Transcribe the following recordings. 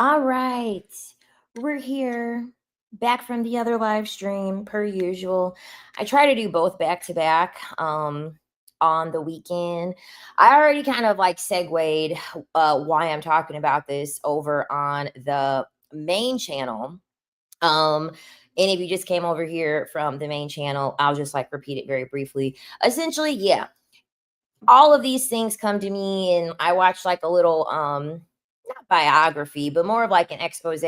All right. We're here back from the other live stream per usual. I try to do both back to back on the weekend. I already kind of like segued why I'm talking about this over on the main channel. Um and if you just came over here from the main channel, I'll just like repeat it very briefly. Essentially, yeah, all of these things come to me and I watch like a little not biography, but more of like an expose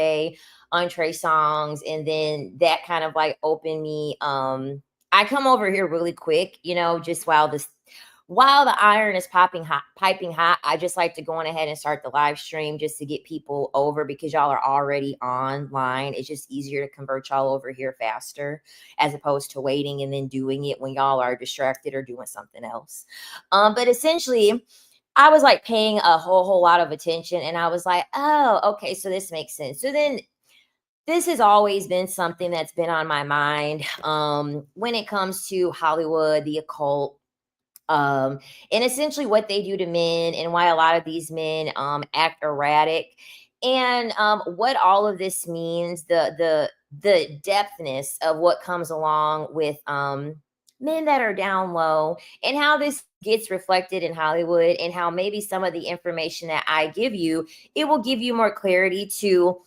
on Trey Songz, and then that kind of like opened me. I come over here really quick, just while the iron is piping hot, I just like to go on ahead and start the live stream just to get people over because y'all are already online. It's just easier to convert y'all over here faster as opposed to waiting and then doing it when y'all are distracted or doing something else. But essentially, I was like paying a whole lot of attention and I was like, oh, okay, so this makes sense. So then this has always been something that's been on my mind when it comes to Hollywood, the occult, and essentially what they do to men and why a lot of these men act erratic, and what all of this means, the depthness of what comes along with men that are down low, and how this gets reflected in Hollywood, and how maybe some of the information that I give you, it will give you more clarity to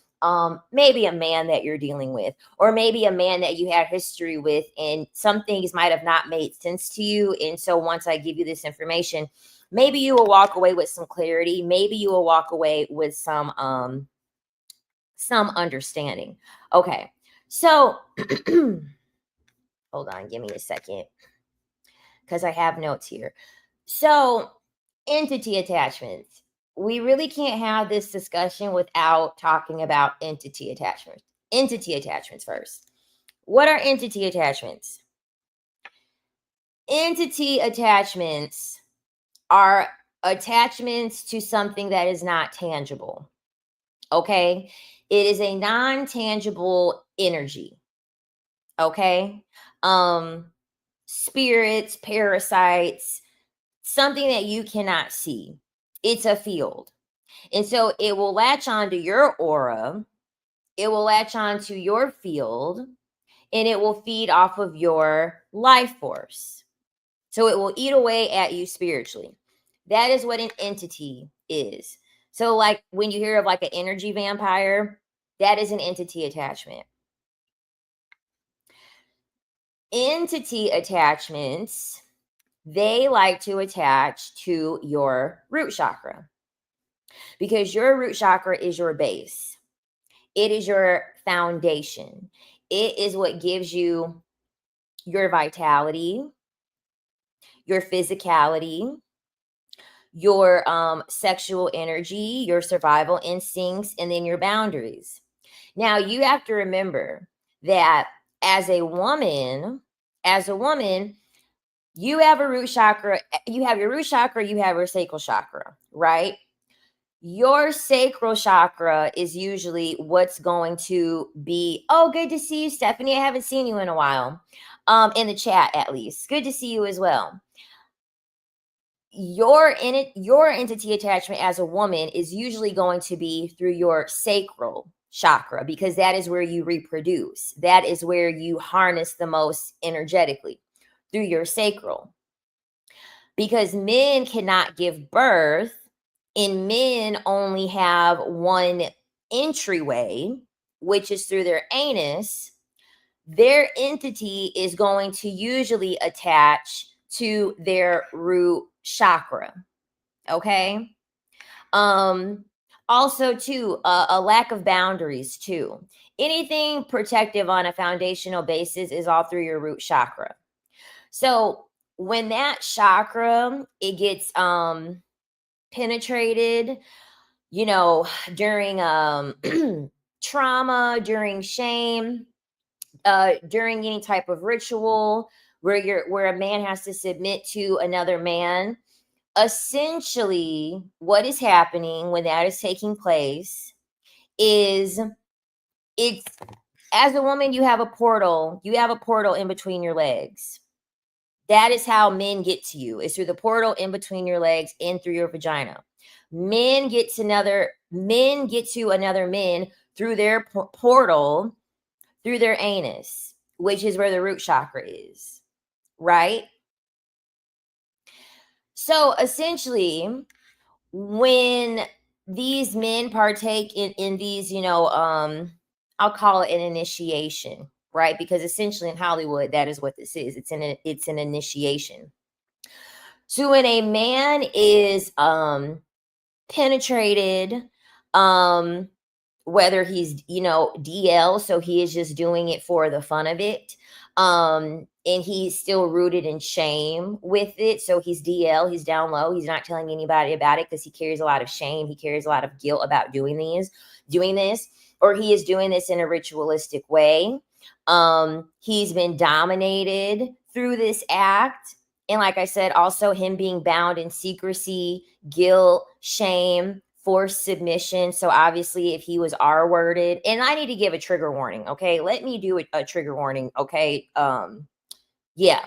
maybe a man that you're dealing with, or maybe a man that you had history with, and some things might have not made sense to you. And so once I give you this information, maybe you will walk away with some clarity. Maybe you will walk away with some understanding. Okay. So hold on, give me a second because I have notes here. So, entity attachments. We really can't have this discussion without talking about entity attachments. Entity attachments first. What are entity attachments? Entity attachments are attachments to something that is not tangible. Okay? It is a non-tangible energy. Okay? Spirits, parasites, something that you cannot see. It's a field. And so it will latch onto your aura, it will latch onto your field, and it will feed off of your life force. So it will eat away at you spiritually. That is what an entity is. So, like when you hear of like an energy vampire, that is an entity attachment. Entity attachments, they like to attach to your root chakra because your root chakra is your base. It is your foundation. It is what gives you your vitality, your physicality, your sexual energy, your survival instincts, and then your boundaries. Now, you have to remember that as a woman, you have a root chakra, you have your root chakra, you have your sacral chakra, right? Your sacral chakra is usually what's going to be, oh, good to see you, Stephanie. I haven't seen you in a while. In the chat, at least. Good to see you as well. Your entity attachment as a woman is usually going to be through your sacral chakra because that is where you reproduce. That is where you harness the most energetically, through your sacral. Because men cannot give birth, and men only have one entryway, which is through their anus. Their entity is going to usually attach to their root chakra. Okay. Also too, a lack of boundaries too. Anything protective on a foundational basis is all through your root chakra. So when that chakra, it gets penetrated, during trauma, during shame, during any type of ritual where a man has to submit to another man. Essentially, what is happening when that is taking place is, it's, as a woman, you have a portal in between your legs. That is how men get to you. It's through the portal in between your legs and through your vagina. Men get to another men through their portal, through their anus, which is where the root chakra is, right? So essentially, when these men partake in these, I'll call it an initiation, right? Because essentially in Hollywood, that is what this is. It's an initiation. So when a man is penetrated, whether he's, DL, so he is just doing it for the fun of it, and he's still rooted in shame with it, so he's DL, he's down low, he's not telling anybody about it because he carries a lot of shame, he carries a lot of guilt about doing this, or he is doing this in a ritualistic way. He's been dominated through this act, and like I said, also him being bound in secrecy, guilt, shame, forced submission. So obviously, if he was R worded, and I need to give a trigger warning, okay? Let me do a trigger warning, okay? Yeah,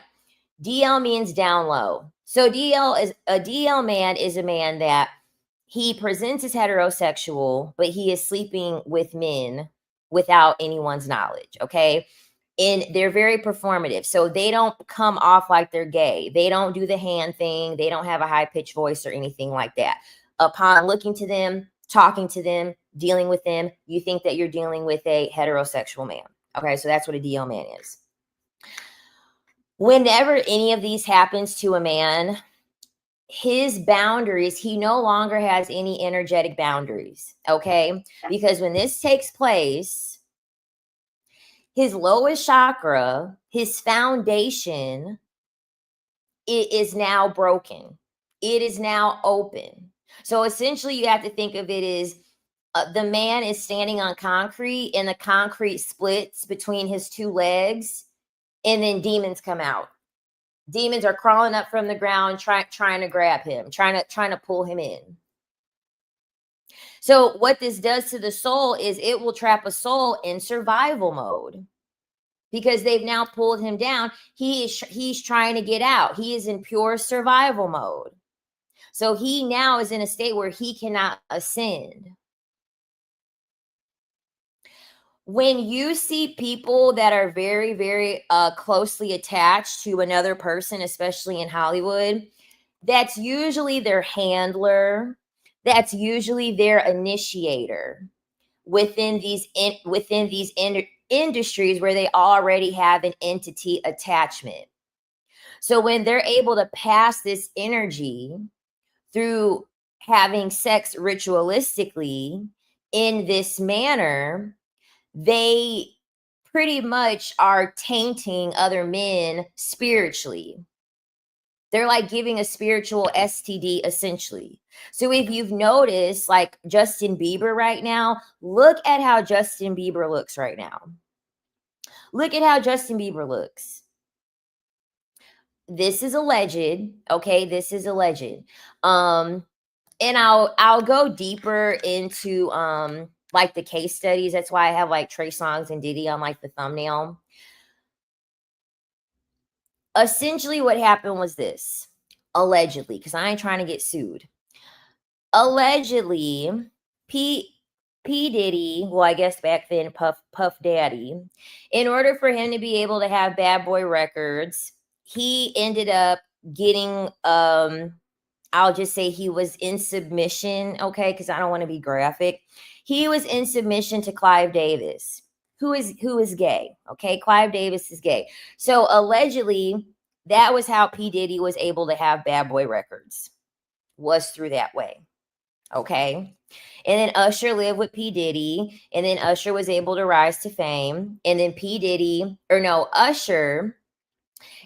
DL means down low. So DL man is a man that he presents as heterosexual, but he is sleeping with men without anyone's knowledge, okay? And they're very performative. So they don't come off like they're gay. They don't do the hand thing. They don't have a high pitched voice or anything like that. Upon looking to them, talking to them, dealing with them, you think that you're dealing with a heterosexual man. Okay, so that's what a DL man is. Whenever any of these happens to a man, his boundaries, he no longer has any energetic boundaries. Okay, because when this takes place, his lowest chakra, his foundation, it is now broken. It is now open. So essentially, you have to think of it as the man is standing on concrete, and the concrete splits between his two legs, and then demons come out. Demons are crawling up from the ground, trying to grab him, trying to pull him in. So what this does to the soul is it will trap a soul in survival mode. Because they've now pulled him down, he's trying to get out. He is in pure survival mode. So he now is in a state where he cannot ascend. When you see people that are very, very closely attached to another person, especially in Hollywood, that's usually their handler. That's usually their initiator within these industries where they already have an entity attachment. So when they're able to pass this energy through having sex ritualistically in this manner, they pretty much are tainting other men spiritually. They're like giving a spiritual STD essentially. So if you've noticed, like Justin Bieber right now, look at how Justin Bieber looks right now. Look at how Justin Bieber looks. This is alleged, okay? This is alleged. And I'll go deeper into like the case studies. That's why I have like Trey Songz and Diddy on like the thumbnail. Essentially, what happened was this, allegedly, because I ain't trying to get sued. Allegedly, P Diddy, well, I guess back then Puff Daddy, in order for him to be able to have Bad Boy Records, he ended up getting I'll just say he was in submission, okay, because I don't want to be graphic. He was in submission to Clive Davis, who is gay, okay? Clive Davis is gay. So allegedly, that was how P Diddy was able to have Bad Boy Records, was through that way. Okay. And then Usher lived with P. Diddy. And then Usher was able to rise to fame. And then Usher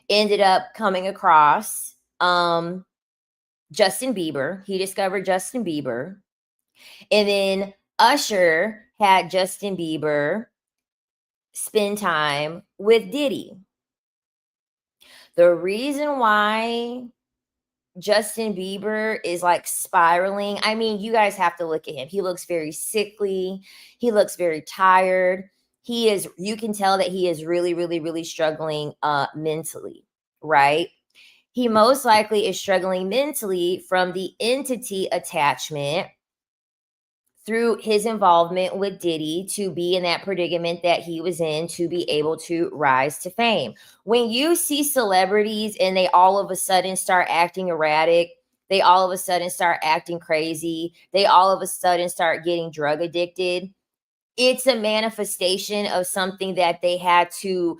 ended up coming across Justin Bieber. He discovered Justin Bieber. And then Usher had Justin Bieber spend time with Diddy. The reason why Justin Bieber is like spiraling. I mean, you guys have to look at him. He looks very sickly. He looks very tired. You can tell that he is really, really, really struggling mentally, right? he most likely is struggling mentally from the entity attachment through his involvement with Diddy to be in that predicament that he was in to be able to rise to fame. When you see celebrities and they all of a sudden start acting erratic, they all of a sudden start acting crazy, they all of a sudden start getting drug addicted, it's a manifestation of something that they had to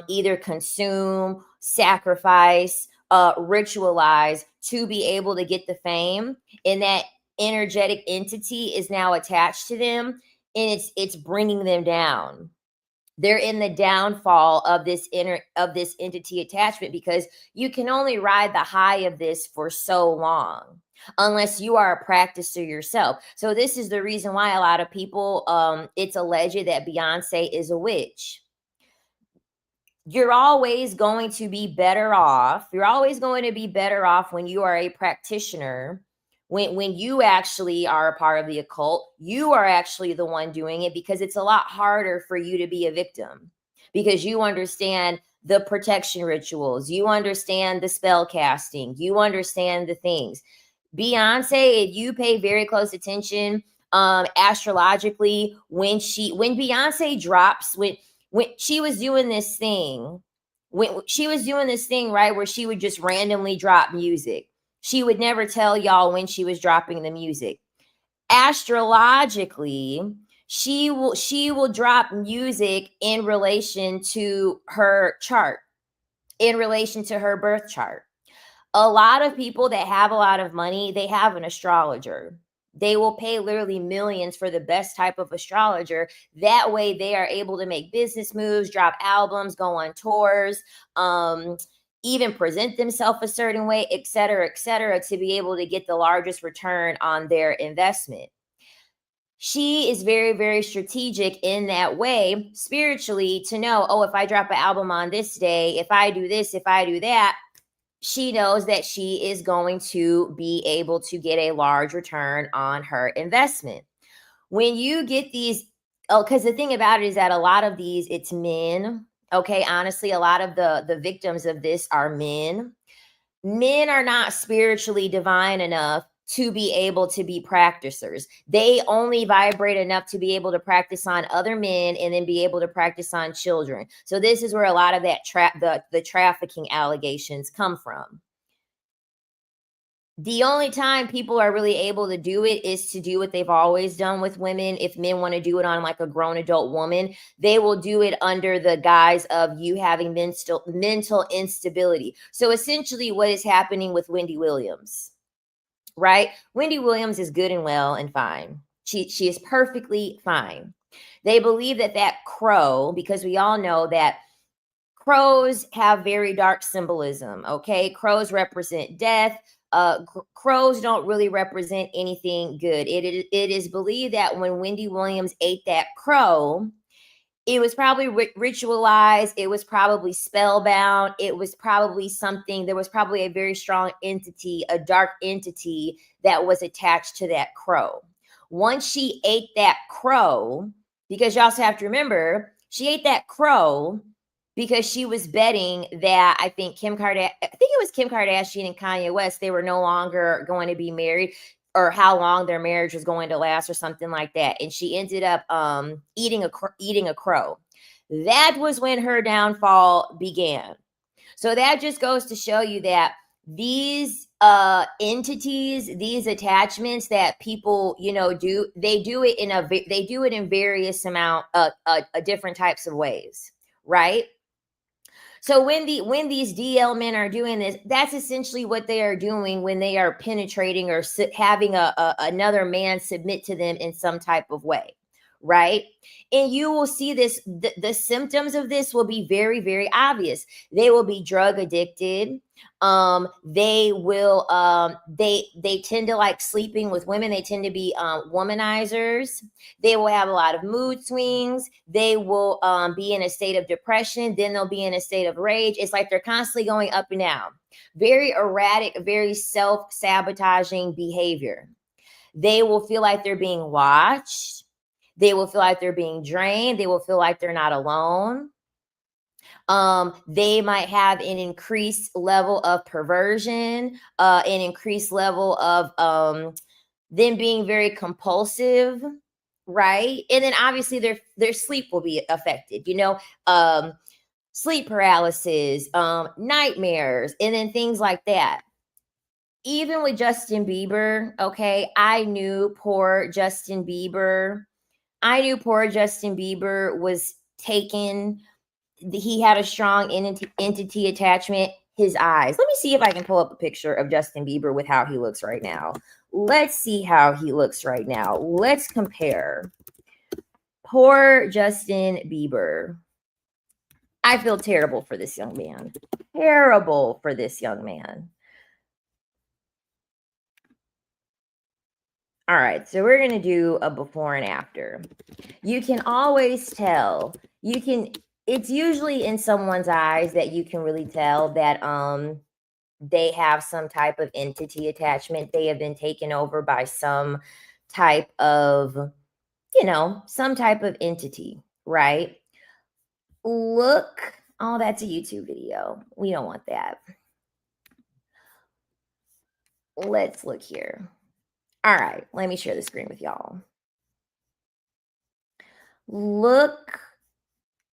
either consume, sacrifice, ritualize to be able to get the fame. And that energetic entity is now attached to them, and it's bringing them down. They're in the downfall of this entity attachment, because you can only ride the high of this for so long unless you are a practicer yourself. So this is the reason why a lot of people, it's alleged that Beyonce is a witch. You're always going to be better off. You're always going to be better off when you are a practitioner. When you actually are a part of the occult, you are actually the one doing it, because it's a lot harder for you to be a victim, because you understand the protection rituals, you understand the spell casting, you understand the things. Beyonce, if you pay very close attention, astrologically, when Beyonce drops, when she was doing this thing, right, where she would just randomly drop music, she would never tell y'all when she was dropping the music. Astrologically, she will drop music in relation to her chart, in relation to her birth chart. A lot of people that have a lot of money, they have an astrologer. They will pay literally millions for the best type of astrologer. That way they are able to make business moves, drop albums, go on tours, even present themselves a certain way, et cetera, to be able to get the largest return on their investment. She is very, very strategic in that way, spiritually, to know, oh, if I drop an album on this day, if I do this, if I do that, she knows that she is going to be able to get a large return on her investment. When you get these, because the thing about it is that a lot of these, it's men. Okay, honestly, a lot of the victims of this are men. Men are not spiritually divine enough to be able to be practicers. They only vibrate enough to be able to practice on other men and then be able to practice on children. So this is where a lot of that the trafficking allegations come from. The only time people are really able to do it is to do what they've always done with women. If men want to do it on like a grown adult woman, they will do it under the guise of you having mental instability. So essentially what is happening with Wendy Williams, right? Wendy Williams is good and well and fine. She is perfectly fine. They believe that crow, because we all know that crows have very dark symbolism, okay? Crows represent death. Crows don't really represent anything good. It is believed that when Wendy Williams ate that crow, it was probably ritualized. It was probably spellbound. It was probably something. There was probably a very strong entity, a dark entity that was attached to that crow. Once she ate that crow, because you also have to remember, she ate that crow because she was betting that I think it was Kim Kardashian and Kanye West, they were no longer going to be married, or how long their marriage was going to last, or something like that. And she ended up eating a crow. That was when her downfall began. So that just goes to show you that these entities, these attachments that people, do, they do it in various amount of different types of ways, right? So when these DL men are doing this, that's essentially what they are doing when they are penetrating or having another man submit to them in some type of way, right? And you will see this, the symptoms of this will be very, very obvious. They will be drug addicted. They will, they tend to like sleeping with women. They tend to be womanizers. They will have a lot of mood swings. They will be in a state of depression. Then they'll be in a state of rage. It's like they're constantly going up and down. Very erratic, very self-sabotaging behavior. They will feel like they're being watched. They will feel like they're being drained. They will feel like they're not alone. They might have an increased level of perversion, an increased level of them being very compulsive, right? And then obviously their sleep will be affected, sleep paralysis, nightmares, and then things like that. Even with Justin Bieber, okay, I knew poor Justin Bieber. I knew poor Justin Bieber was taken. He had a strong entity attachment. His eyes. Let me see if I can pull up a picture of Justin Bieber with how he looks right now. Let's see how he looks right now. Let's compare. Poor Justin Bieber. I feel terrible for this young man. Terrible for this young man. All right, so we're going to do a before and after. You can always tell. It's usually in someone's eyes that you can really tell that they have some type of entity attachment. They have been taken over by some type of, some type of entity, right? Look, oh, that's a YouTube video. We don't want that. Let's look here. All right, let me share the screen with y'all. Look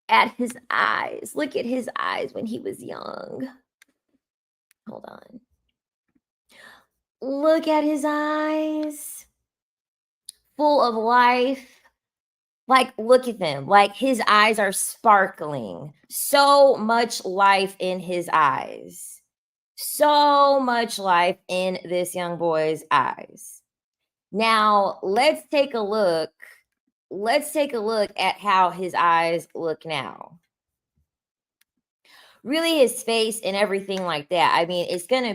at his eyes. Look at his eyes when he was young. Hold on. Look at his eyes. Full of life. Like, look at them. Like, his eyes are sparkling. So much life in his eyes. So much life in this young boy's eyes. Now, let's take a look. Let's take a look at how his eyes look now. Really, his face and everything like that. I mean, it's going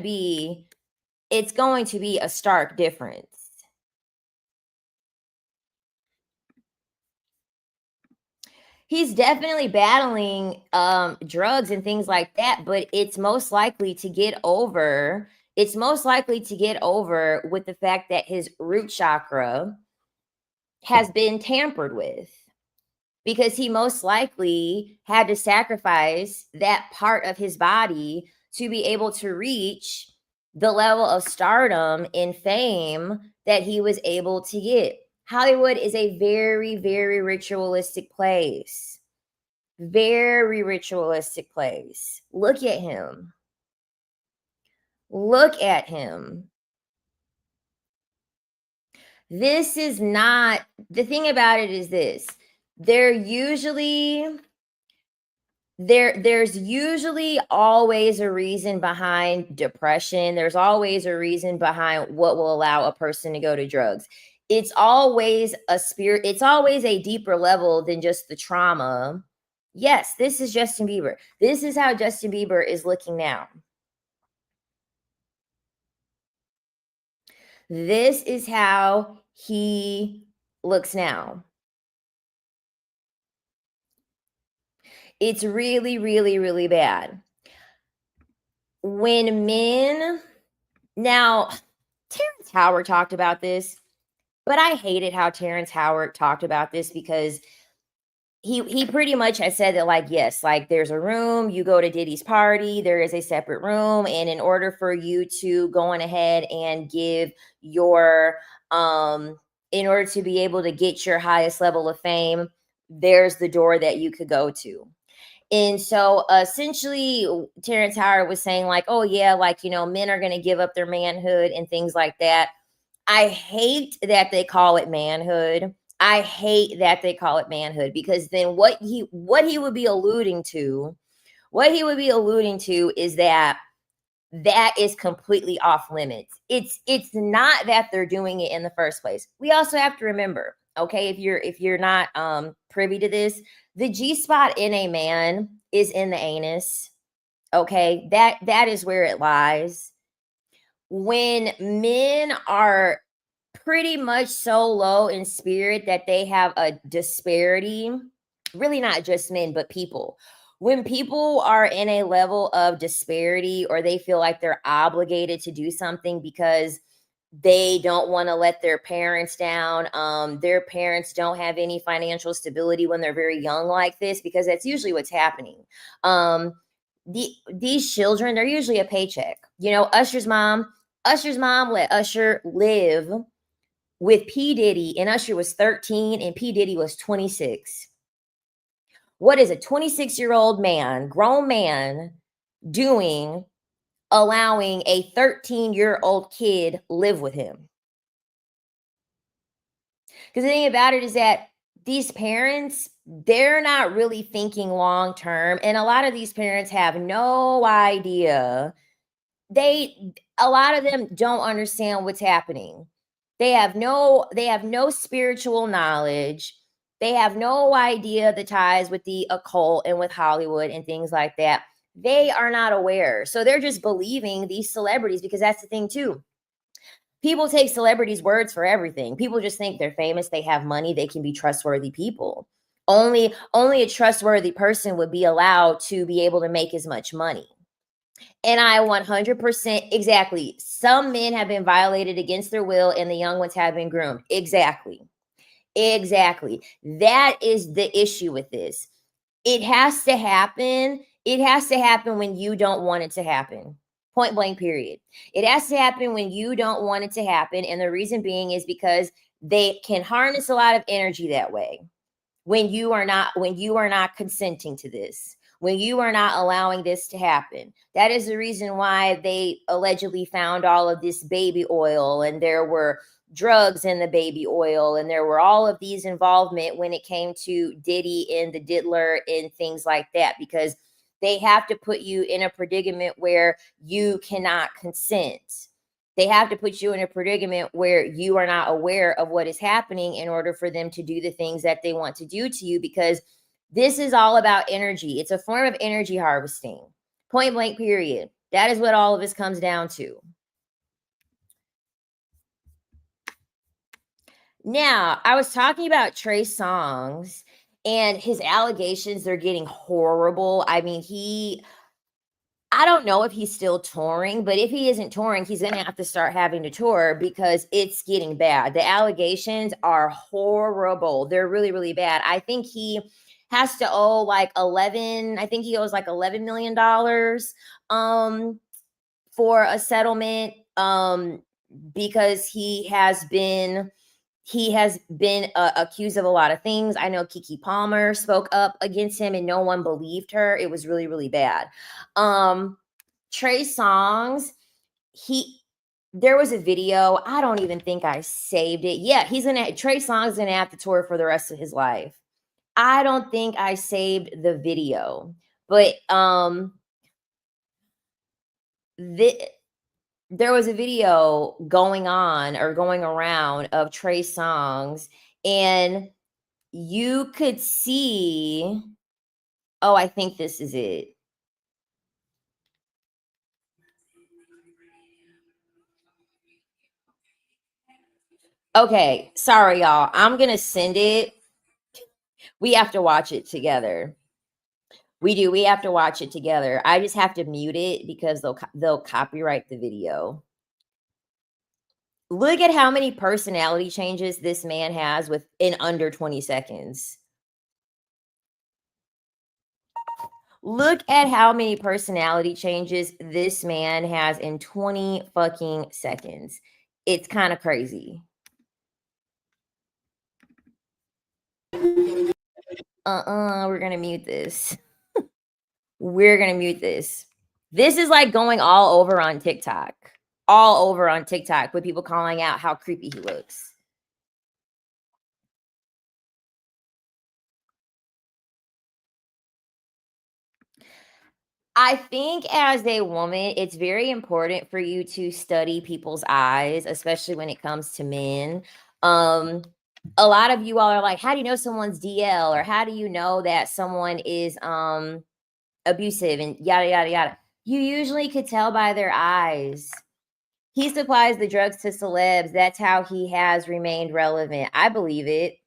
to be a stark difference. He's definitely battling drugs and things like that, but it's most likely to get over with the fact that his root chakra has been tampered with, because he most likely had to sacrifice that part of his body to be able to reach the level of stardom and fame that he was able to get. Hollywood is a very, very ritualistic place. Very ritualistic place. Look at him. Look at him. This is not, the thing about it is this. There's usually always a reason behind depression. There's always a reason behind what will allow a person to go to drugs. It's always it's always a deeper level than just the trauma. Yes, this is Justin Bieber. This is how Justin Bieber is looking now. This is how he looks now. It's really, really, really bad. When men, now, Terrence Howard talked about this, but I hated how Terrence Howard talked about this, because he pretty much has said that, like, yes, like, there's a room, you go to Diddy's party, there is a separate room, and in order for you to go on ahead and give your in order to be able to get your highest level of fame, there's the door that you could go to. And so essentially Terrence Howard was saying, like, oh yeah, like, men are going to give up their manhood and things like that. I hate that they call it manhood. I hate that they call it manhood, because then what he would be alluding to is that is completely off limits. It's not that they're doing it in the first place. We also have to remember, okay, if you're not privy to this, the G spot in a man is in the anus. Okay, that is where it lies. When men are pretty much so low in spirit that they have a disparity, really not just men, but people. When people are in a level of disparity, or they feel like they're obligated to do something because They don't want to let their parents down. Their parents don't have any financial stability when they're very young like this, because that's usually what's happening. Um, these children, they're usually a paycheck. You know, Usher's mom let Usher live with P. Diddy, and Usher was 13 and P. Diddy was 26. What is a 26-year-old man, grown man, doing allowing a 13-year-old kid live with him? Because the thing about it is that these parents, they're not really thinking long term. And a lot of these parents have no idea. A lot of them don't understand what's happening. They have no spiritual knowledge. They have no idea the ties with the occult and with Hollywood and things like that. They are not aware. So they're just believing these celebrities, because that's the thing too. People take celebrities' words for everything. People just think they're famous, they have money, they can be trustworthy people. Only a trustworthy person would be allowed to be able to make as much money. And I 100% exactly. Some men have been violated against their will and the young ones have been groomed. Exactly. Exactly. That is the issue with this. It has to happen. It has to happen when you don't want it to happen. Point blank, period. It has to happen when you don't want it to happen. And the reason being is because they can harness a lot of energy that way. When you are not consenting to this, when you are not allowing this to happen. That is the reason why they allegedly found all of this baby oil, and there were drugs in the baby oil, and there were all of these involvement when it came to Diddy and the diddler and things like that, because they have to put you in a predicament where you cannot consent. They have to put you in a predicament where you are not aware of what is happening in order for them to do the things that they want to do to you, because this is all about energy. It's a form of energy harvesting. Point blank, period. That is what all of this comes down to. Now, I was talking about Trey Songz and his allegations. They're getting horrible. I mean, I don't know if he's still touring, but if he isn't touring, he's going to have to start having to tour, because it's getting bad. The allegations are horrible. They're really, really bad. I think he has to owe like 11, I think he owes like $11 million for a settlement, because he has been accused of a lot of things. I know Kiki Palmer spoke up against him and no one believed her. It was really, really bad. Um, Trey Songz, he there was a video. I don't even think I saved it. Yeah, Trey Songz gonna have to tour for the rest of his life. I don't think I saved the video, but the there was a video going on or going around of Trey Songz, and you could see. Oh, I think this is it. Okay, sorry, y'all. I'm gonna send it. We have to watch it together. We do. We have to watch it together. I just have to mute it because they'll copyright the video. Look at how many personality changes this man has within under 20 seconds. Look at how many personality changes this man has in 20 fucking seconds. It's kind of crazy. We're gonna mute this. We're gonna mute this. This is like going all over on TikTok. All over on TikTok with people calling out how creepy he looks. I think as a woman, it's very important for you to study people's eyes, especially when it comes to men. Um, a lot of you all are like, how do you know someone's DL, or how do you know that someone is abusive and yada yada yada? You usually could tell by their eyes. He supplies the drugs to celebs. That's how he has remained relevant. I believe it.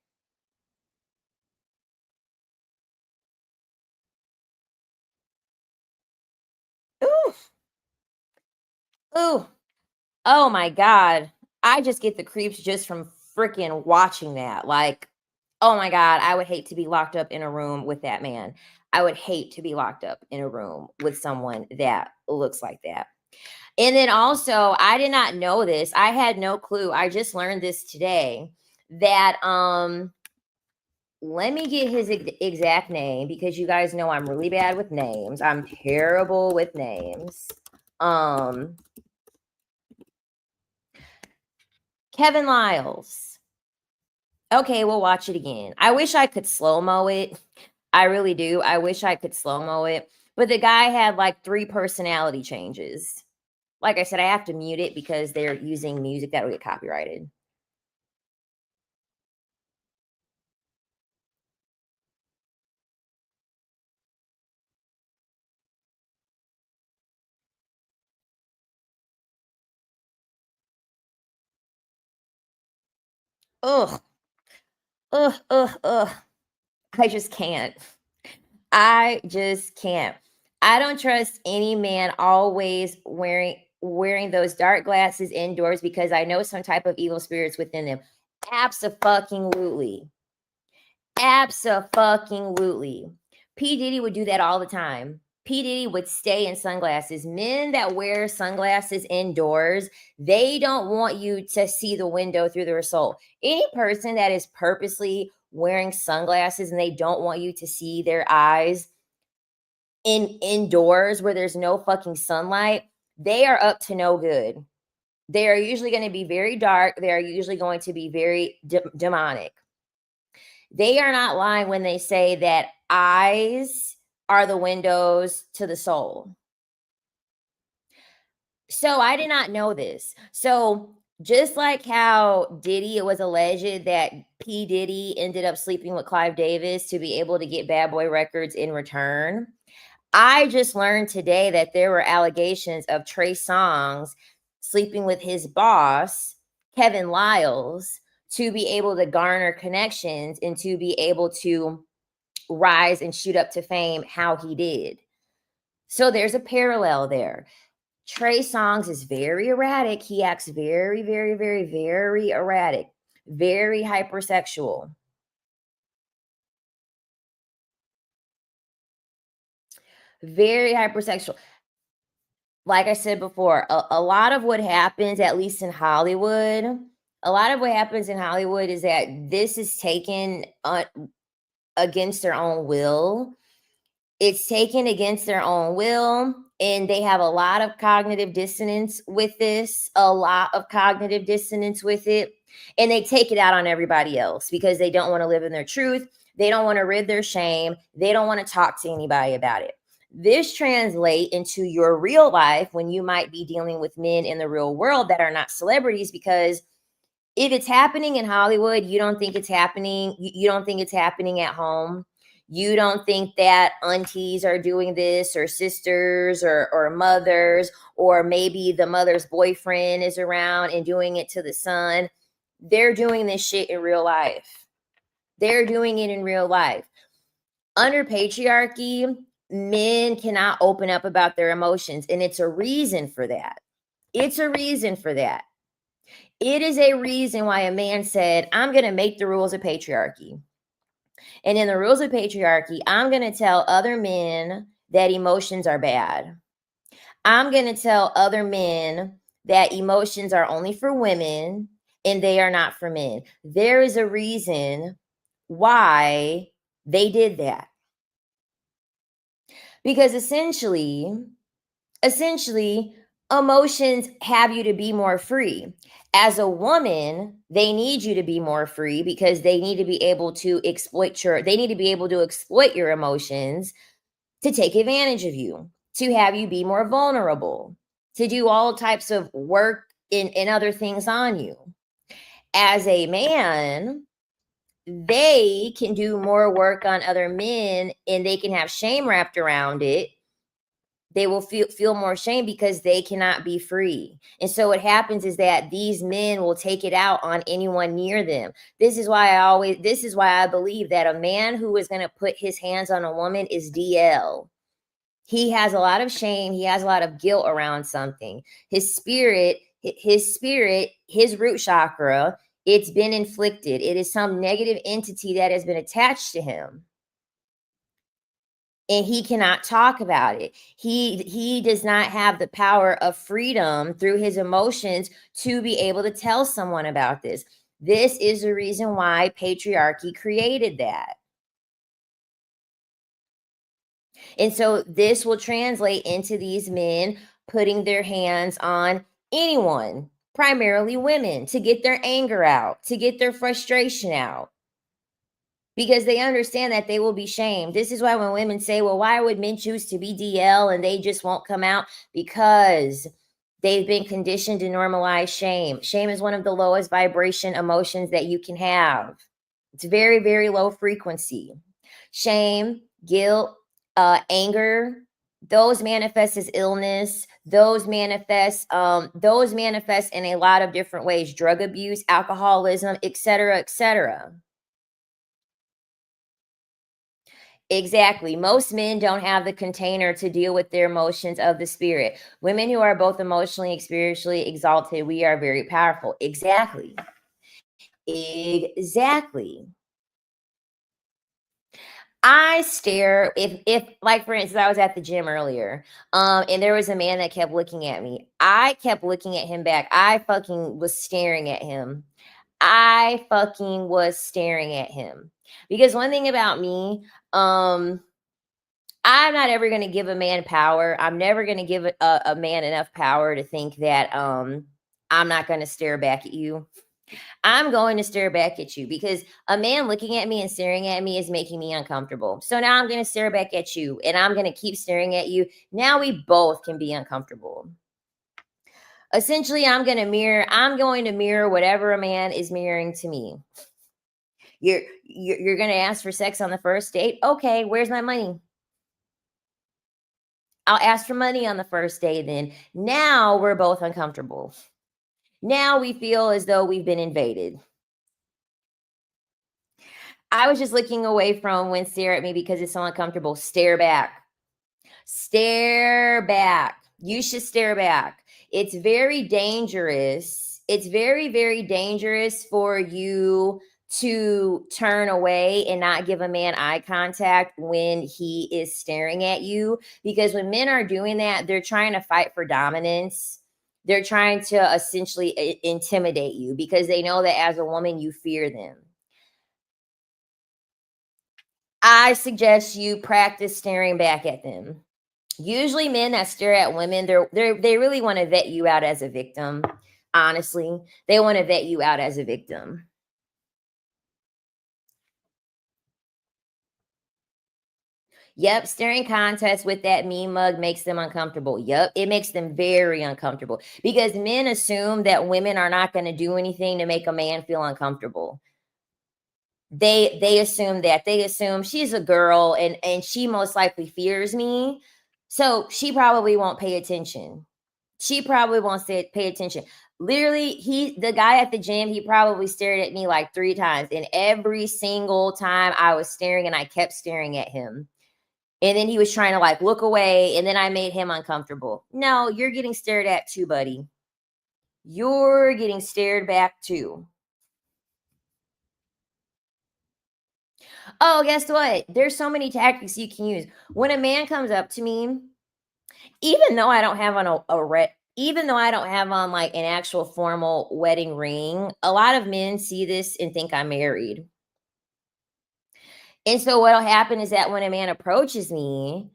Ooh, ooh, oh my God. I just get the creeps just from freaking watching that. Like, oh my God, I would hate to be locked up in a room with that man. I would hate to be locked up in a room with someone that looks like that. And then also, I did not know this. I had no clue. I just learned this today that let me get his exact name because you guys know I'm really bad with names. I'm terrible with names. Kevin Liles. Okay, we'll watch it again. I wish I could slow-mo it. I really do. I wish I could slow-mo it. But the guy had like 3 personality changes. Like I said, I have to mute it because they're using music that will get copyrighted. Ugh. Ugh, ugh, ugh. I just can't. I just can't. I don't trust any man always wearing those dark glasses indoors because I know some type of evil spirits within them. Abso-fucking-lutely. Abso-fucking-lutely. P. Diddy would do that all the time. P. Diddy would stay in sunglasses. Men that wear sunglasses indoors, they don't want you to see the window through their soul. Any person that is purposely wearing sunglasses and they don't want you to see their eyes indoors where there's no fucking sunlight, they are up to no good. They are usually going to be very dark. They are usually going to be very demonic. They are not lying when they say that eyes are the windows to the soul. So I did not know this. So just like how Diddy, it was alleged that P. Diddy ended up sleeping with Clive Davis to be able to get Bad Boy Records in return. I just learned today that there were allegations of Trey Songz sleeping with his boss, Kevin Liles, to be able to garner connections and to be able to rise and shoot up to fame how he did. So there's a parallel there. Trey Songz is very erratic. He acts very, very, very, very erratic, very hypersexual. Very hypersexual. Like I said before, a lot of what happens, at least in Hollywood, a lot of what happens in Hollywood is that this is taken against their own will. It's taken against their own will, and they have a lot of cognitive dissonance with this, a lot of cognitive dissonance with it, and they take it out on everybody else because they don't want to live in their truth. They don't want to rid their shame. They don't want to talk to anybody about it. This translates into your real life when you might be dealing with men in the real world that are not celebrities, because if it's happening in Hollywood, you don't think it's happening. You don't think it's happening at home. You don't think that aunties are doing this, or sisters, or mothers, or maybe the mother's boyfriend is around and doing it to the son. They're doing this shit in real life. They're doing it in real life. Under patriarchy, men cannot open up about their emotions, and it's a reason for that. It's a reason for that. It is a reason why a man said, I'm going to make the rules of patriarchy. And in the rules of patriarchy, I'm going to tell other men that emotions are bad. I'm going to tell other men that emotions are only for women and they are not for men. There is a reason why they did that. Because essentially, emotions have you to be more free. As a woman, they need you to be more free because they need to be able to exploit your emotions to take advantage of you, to have you be more vulnerable, to do all types of work and other things on you. As a man, they can do more work on other men and they can have shame wrapped around it. They will feel more shame because they cannot be free. And so what happens is that these men will take it out on anyone near them. This is why I believe that a man who is going to put his hands on a woman is DL. He has a lot of shame. He has a lot of guilt around something. His spirit His spirit, his root chakra, it's been inflicted. It is some negative entity that has been attached to him. And he cannot talk about it. He does not have the power of freedom through his emotions to be able to tell someone about this. This is the reason why patriarchy created that. And so this will translate into these men putting their hands on anyone, primarily women, to get their anger out, to get their frustration out, because they understand that they will be shamed. This is why when women say, well, why would men choose to be DL and they just won't come out? Because they've been conditioned to normalize shame. Shame is one of the lowest vibration emotions that you can have. It's very, very low frequency. Shame, guilt, anger, those manifest as illness. Those manifest in a lot of different ways: drug abuse, alcoholism, etc., etc. Exactly. Most men don't have the container to deal with their emotions of the spirit. Women who are both emotionally and spiritually exalted, we are very powerful. Exactly. Exactly. I stare if like for instance, I was at the gym earlier, and there was a man that kept looking at me. I kept looking at him back. I fucking was staring at him. I fucking was staring at him. Because one thing about me, I'm not ever going to give a man power. I'm never going to give a man enough power to think that I'm not going to stare back at you. I'm going to stare back at you because a man looking at me and staring at me is making me uncomfortable. So now I'm going to stare back at you and I'm going to keep staring at you. Now we both can be uncomfortable. Essentially, I'm going to mirror whatever a man is mirroring to me. You're going to ask for sex on the first date? Okay, where's my money? I'll ask for money on the first day then. Now we're both uncomfortable. Now we feel as though we've been invaded. I was just looking away from when stare at me because it's so uncomfortable. Stare back. Stare back. You should stare back. It's very dangerous. It's very, very dangerous for you to turn away and not give a man eye contact when he is staring at you. Because when men are doing that, they're trying to fight for dominance. They're trying to essentially intimidate you because they know that as a woman, you fear them. I suggest you practice staring back at them. Usually men that stare at women, they really want to vet you out as a victim. Honestly, they want to vet you out as a victim. Yep, staring contests with that mean mug makes them uncomfortable. Yep, it makes them very uncomfortable because men assume that women are not going to do anything to make a man feel uncomfortable. They assume that. They assume she's a girl and she most likely fears me. So she probably won't pay attention. She probably won't pay attention. Literally, the guy at the gym, he probably stared at me like 3 times. And every single time I was staring and I kept staring at him. And then he was trying to like look away. And then I made him uncomfortable. No, you're getting stared at too, buddy. You're getting stared back too. Oh, guess what? There's so many tactics you can use. When a man comes up to me, even though I don't have on even though I don't have on like an actual formal wedding ring, a lot of men see this and think I'm married. And so what'll happen is that when a man approaches me,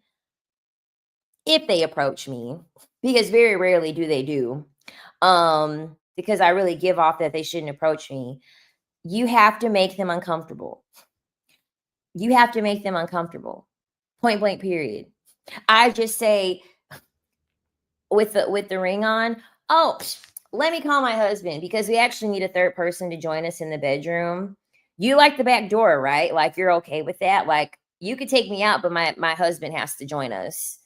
if they approach me, because very rarely do they do, because I really give off that they shouldn't approach me, you have to make them uncomfortable. You have to make them uncomfortable. Point blank period. I just say with the ring on, oh, let me call my husband because we actually need a third person to join us in the bedroom. You like the back door, right? Like you're okay with that? Like you could take me out, but my husband has to join us.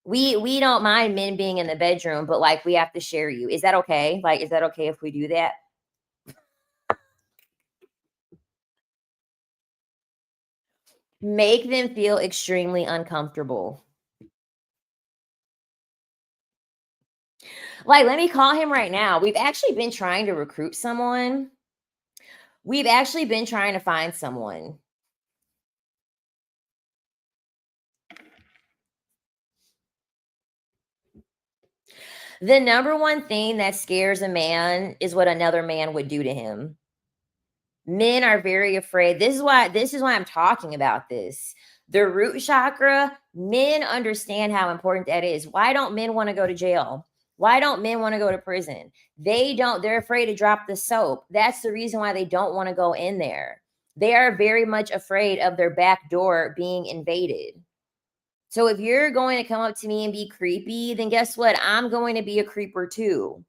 We don't mind men being in the bedroom, but like we have to share you. Is that okay? Like, is that okay if we do that? Make them feel extremely uncomfortable. Like, let me call him right now. We've actually been trying to recruit someone. We've actually been trying to find someone. The number one thing that scares a man is what another man would do to him. Men are very afraid. This is why I'm talking about this. The root chakra, men understand how important that is. Why don't men want to go to jail? Why don't men want to go to prison? They're afraid to drop the soap. That's the reason why they don't want to go in there. They are very much afraid of their back door being invaded. So if you're going to come up to me and be creepy, then guess what? I'm going to be a creeper too.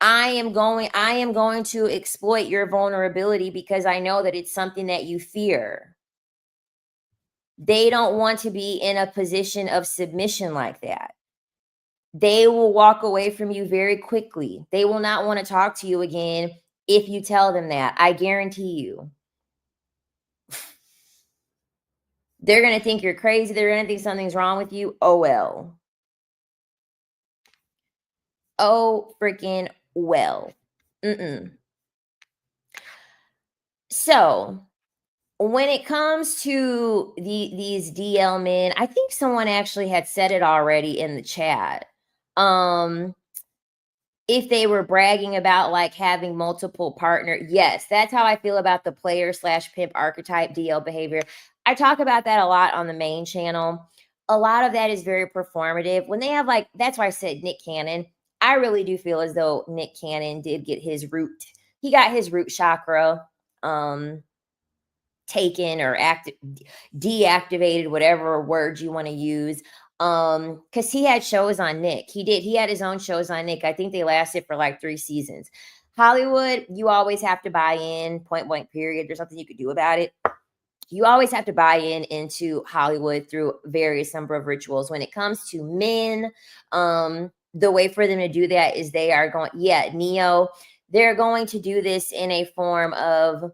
I am going to exploit your vulnerability because I know that it's something that you fear. They don't want to be in a position of submission like that. They will walk away from you very quickly. They will not want to talk to you again if you tell them that. I guarantee you. They're going to think you're crazy. They're going to think something's wrong with you. Oh, well. Oh, freaking well. So, when it comes to these DL men, I think someone actually had said it already in the chat. If they were bragging about like having multiple partner, yes, that's how I feel about the player/pimp archetype DL behavior. I talk about that a lot on the main channel. A lot of that is very performative. When they have like, that's why I said Nick Cannon. I really do feel as though Nick Cannon did get his root. He got his root chakra taken or deactivated, whatever word you want to use. Because he had shows on Nick. He had his own shows on Nick. I think they lasted for like 3 seasons. Hollywood, you always have to buy in, point blank period. There's nothing you could do about it. You always have to buy in into Hollywood through various number of rituals. When it comes to men, the way for them to do that is they are going, Neo, they're going to do this in a form of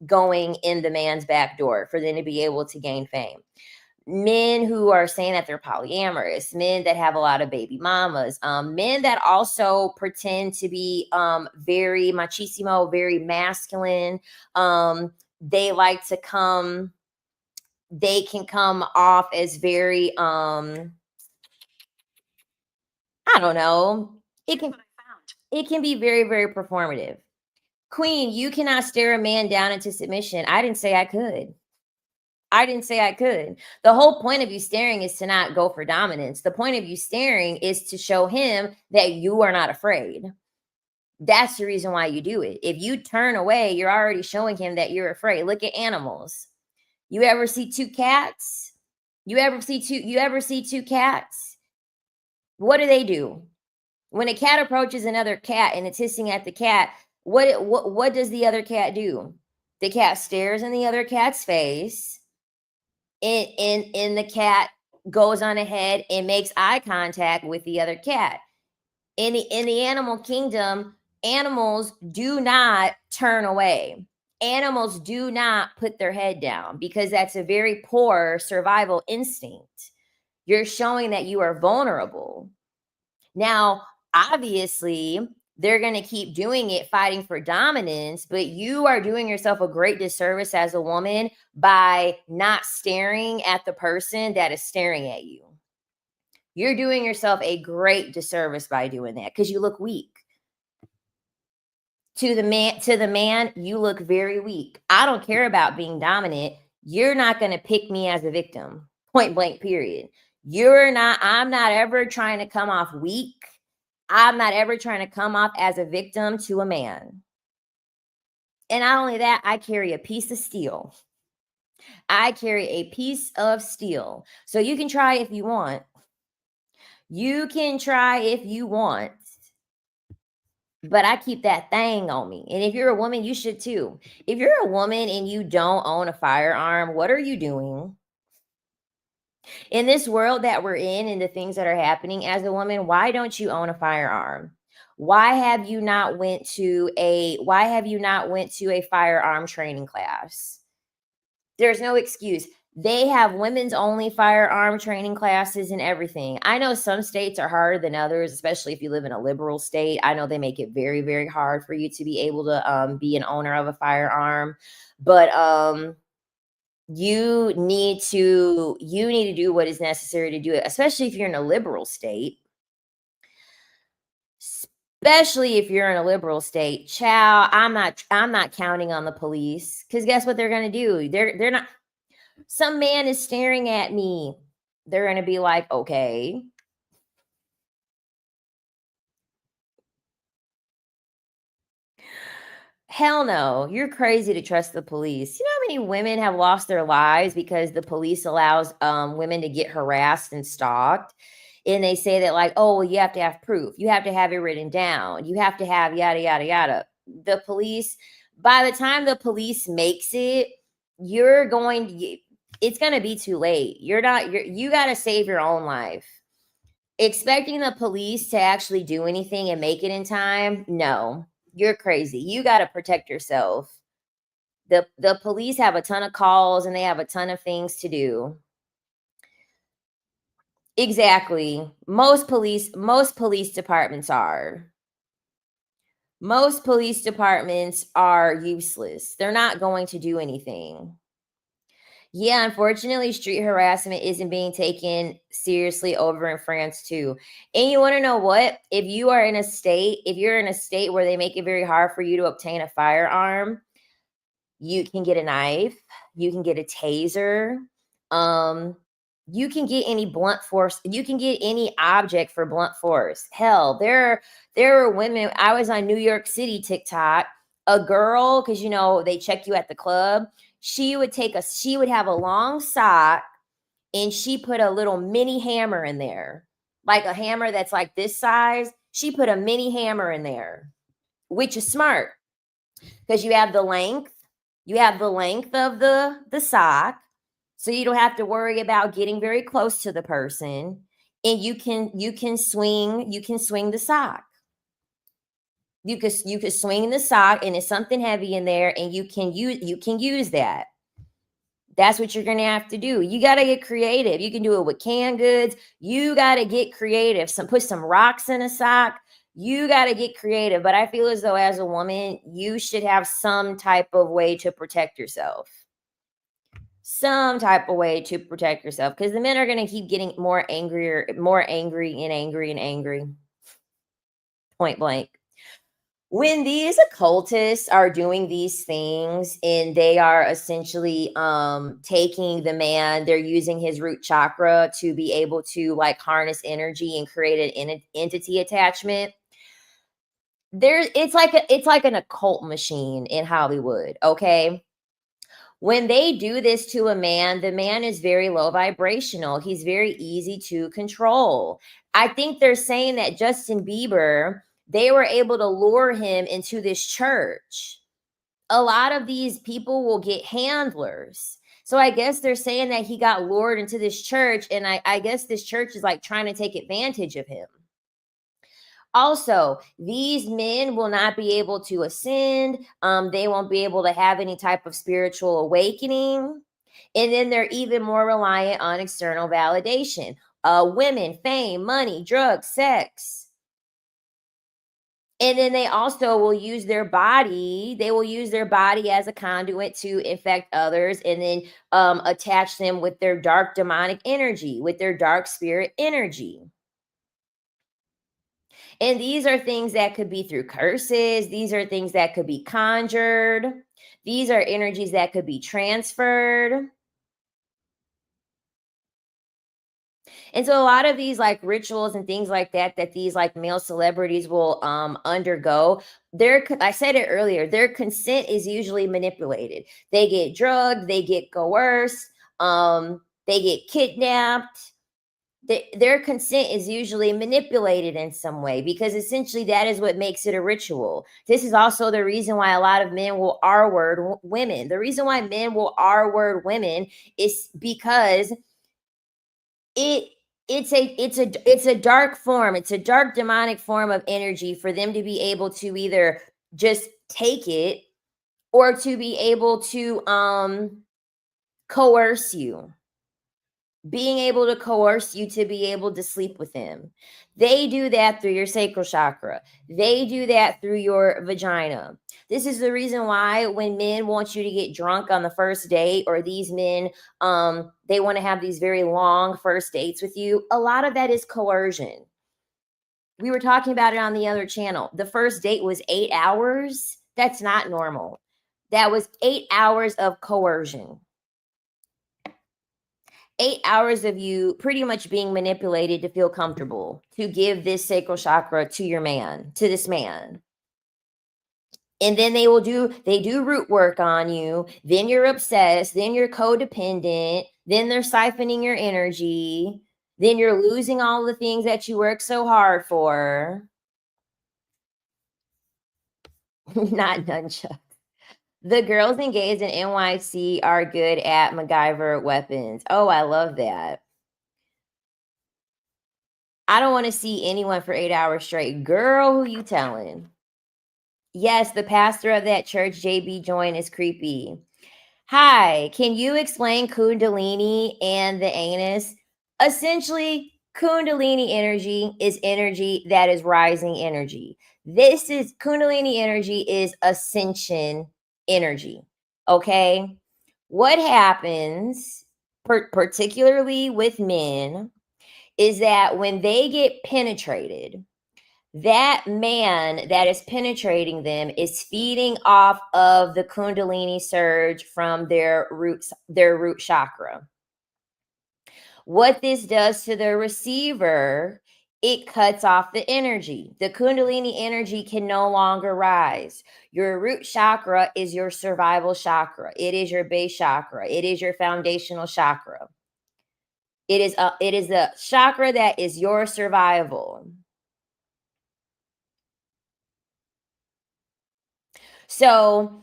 going in the man's back door for them to be able to gain fame. Men who are saying that they're polyamorous, men that have a lot of baby mamas, men that also pretend to be very machismo, very masculine. They like to come, they can come off as very I don't know. It can be very, very performative. Queen, you cannot stare a man down into submission. I didn't say I could. I didn't say I could. The whole point of you staring is to not go for dominance. The point of you staring is to show him that you are not afraid. That's the reason why you do it. If you turn away, you're already showing him that you're afraid. Look at animals. You ever see two cats? You ever see two cats? What do? When a cat approaches another cat and it's hissing at the cat, what does the other cat do? The cat stares in the other cat's face. And the cat goes on ahead and makes eye contact with the other cat. In the animal kingdom, animals do not turn away. Animals do not put their head down because that's a very poor survival instinct. You're showing that you are vulnerable. Now, obviously, they're going to keep doing it, fighting for dominance, but you are doing yourself a great disservice as a woman by not staring at the person that is staring at you. You're doing yourself a great disservice by doing that because you look weak. To the man, you look very weak. I don't care about being dominant. You're not going to pick me as a victim. Point blank, period. I'm not ever trying to come off weak. I'm not ever trying to come off as a victim to a man. And not only that, I carry a piece of steel. I carry a piece of steel. So you can try if you want. You can try if you want. But I keep that thing on me. And if you're a woman, you should too. If you're a woman and you don't own a firearm, what are you doing? In this world that we're in and the things that are happening as a woman, why don't you own a firearm? Why have you not went to a firearm training class? There's no excuse. They have women's only firearm training classes and everything. I know some states are harder than others, especially if you live in a liberal state. I know they make it very, very hard for you to be able to be an owner of a firearm. But you need to do what is necessary to do it, especially if you're in a liberal state. Especially if you're in a liberal state, child, I'm not counting on the police, because guess what they're gonna do? They're not. Some man is staring at me. They're gonna be like, okay. Hell no, you're crazy to trust the police. You know how many women have lost their lives because the police allows women to get harassed and stalked? And they say that, like, oh, well, you have to have proof. You have to have it written down. You have to have yada, yada, yada. The police, by the time the police makes it, you're going to, it's going to be too late. You got to save your own life. Expecting the police to actually do anything and make it in time, no, you're crazy. You got to protect yourself. The police have a ton of calls and they have a ton of things to do. Exactly. Most police departments are. Most police departments are useless. They're not going to do anything. Yeah, unfortunately, street harassment isn't being taken seriously over in France too. And you want to know what? If you're in a state where they make it very hard for you to obtain a firearm, you can get a knife, you can get a taser, um, you can get any blunt force, you can get any object for blunt force. Hell, there were women. I was on New York City TikTok. A girl, because they check you at the club. She would have a long sock and she put a little mini hammer in there, like a hammer that's like this size. She put a mini hammer in there, which is smart because you have the length of the sock, so you don't have to worry about getting very close to the person, and you can swing the sock. You could swing the sock, and it's something heavy in there, and you can use that. That's what you're gonna have to do. You gotta get creative. You can do it with canned goods. You gotta get creative. Put some rocks in a sock. You gotta get creative. But I feel as though, as a woman, you should have some type of way to protect yourself. Some type of way to protect yourself, because the men are gonna keep getting more angry and angry and angry. Point blank. When these occultists are doing these things and they are essentially taking the man, they're using his root chakra to be able to, like, harness energy and create an entity attachment. It's like an occult machine in Hollywood. Okay, when they do this to a man, the man is very low vibrational. He's very easy to control. I think they're saying that Justin Bieber, they were able to lure him into this church. A lot of these people will get handlers. So I guess they're saying that he got lured into this church, and I guess this church is like trying to take advantage of him. Also, these men will not be able to ascend. They won't be able to have any type of spiritual awakening. And then they're even more reliant on external validation. Women, fame, money, drugs, sex. And then they also will use their body. They will use their body as a conduit to infect others, and then attach them with their dark demonic energy, with their dark spirit energy. And these are things that could be through curses. These are things that could be conjured. These are energies that could be transferred. And so a lot of these, like, rituals and things like that these, like, male celebrities will undergo, I said it earlier, their consent is usually manipulated. They get drugged, they get coerced, they get kidnapped. Their consent is usually manipulated in some way, because essentially that is what makes it a ritual. This is also the reason why a lot of men will R word women. The reason why men will R word women is because it it's a dark form. It's a dark demonic form of energy for them to be able to either just take it, or to be able to coerce you, being able to coerce you to be able to sleep with him. They do that through your sacral chakra. They do that through your vagina. This is the reason why when men want you to get drunk on the first date, or these men, they want to have these very long first dates with you, a lot of that is coercion. We were talking about it on the other channel. The first date was 8 hours. That's not normal. That was 8 hours of coercion. 8 hours of you pretty much being manipulated to feel comfortable, to give this sacral chakra to your man, to this man. And then they do root work on you. Then you're obsessed. Then you're codependent. Then they're siphoning your energy. Then you're losing all the things that you work so hard for. Not nunchucks. The girls engaged in NYC are good at MacGyver weapons. Oh, I love that. I don't want to see anyone for 8 hours straight. Girl, who you telling? Yes, the pastor of that church JB joined is creepy. Hi, can you explain Kundalini and the anus? Essentially, Kundalini energy is energy that is rising energy. Kundalini energy is ascension energy. Okay. What happens, particularly with men, is that when they get penetrated, that man that is penetrating them is feeding off of the Kundalini surge from their root chakra. What this does to the receiver, it cuts off the energy. The Kundalini energy can no longer rise. Your root chakra is your survival chakra. It is your base chakra. It is your foundational chakra. It is the chakra that is your survival. So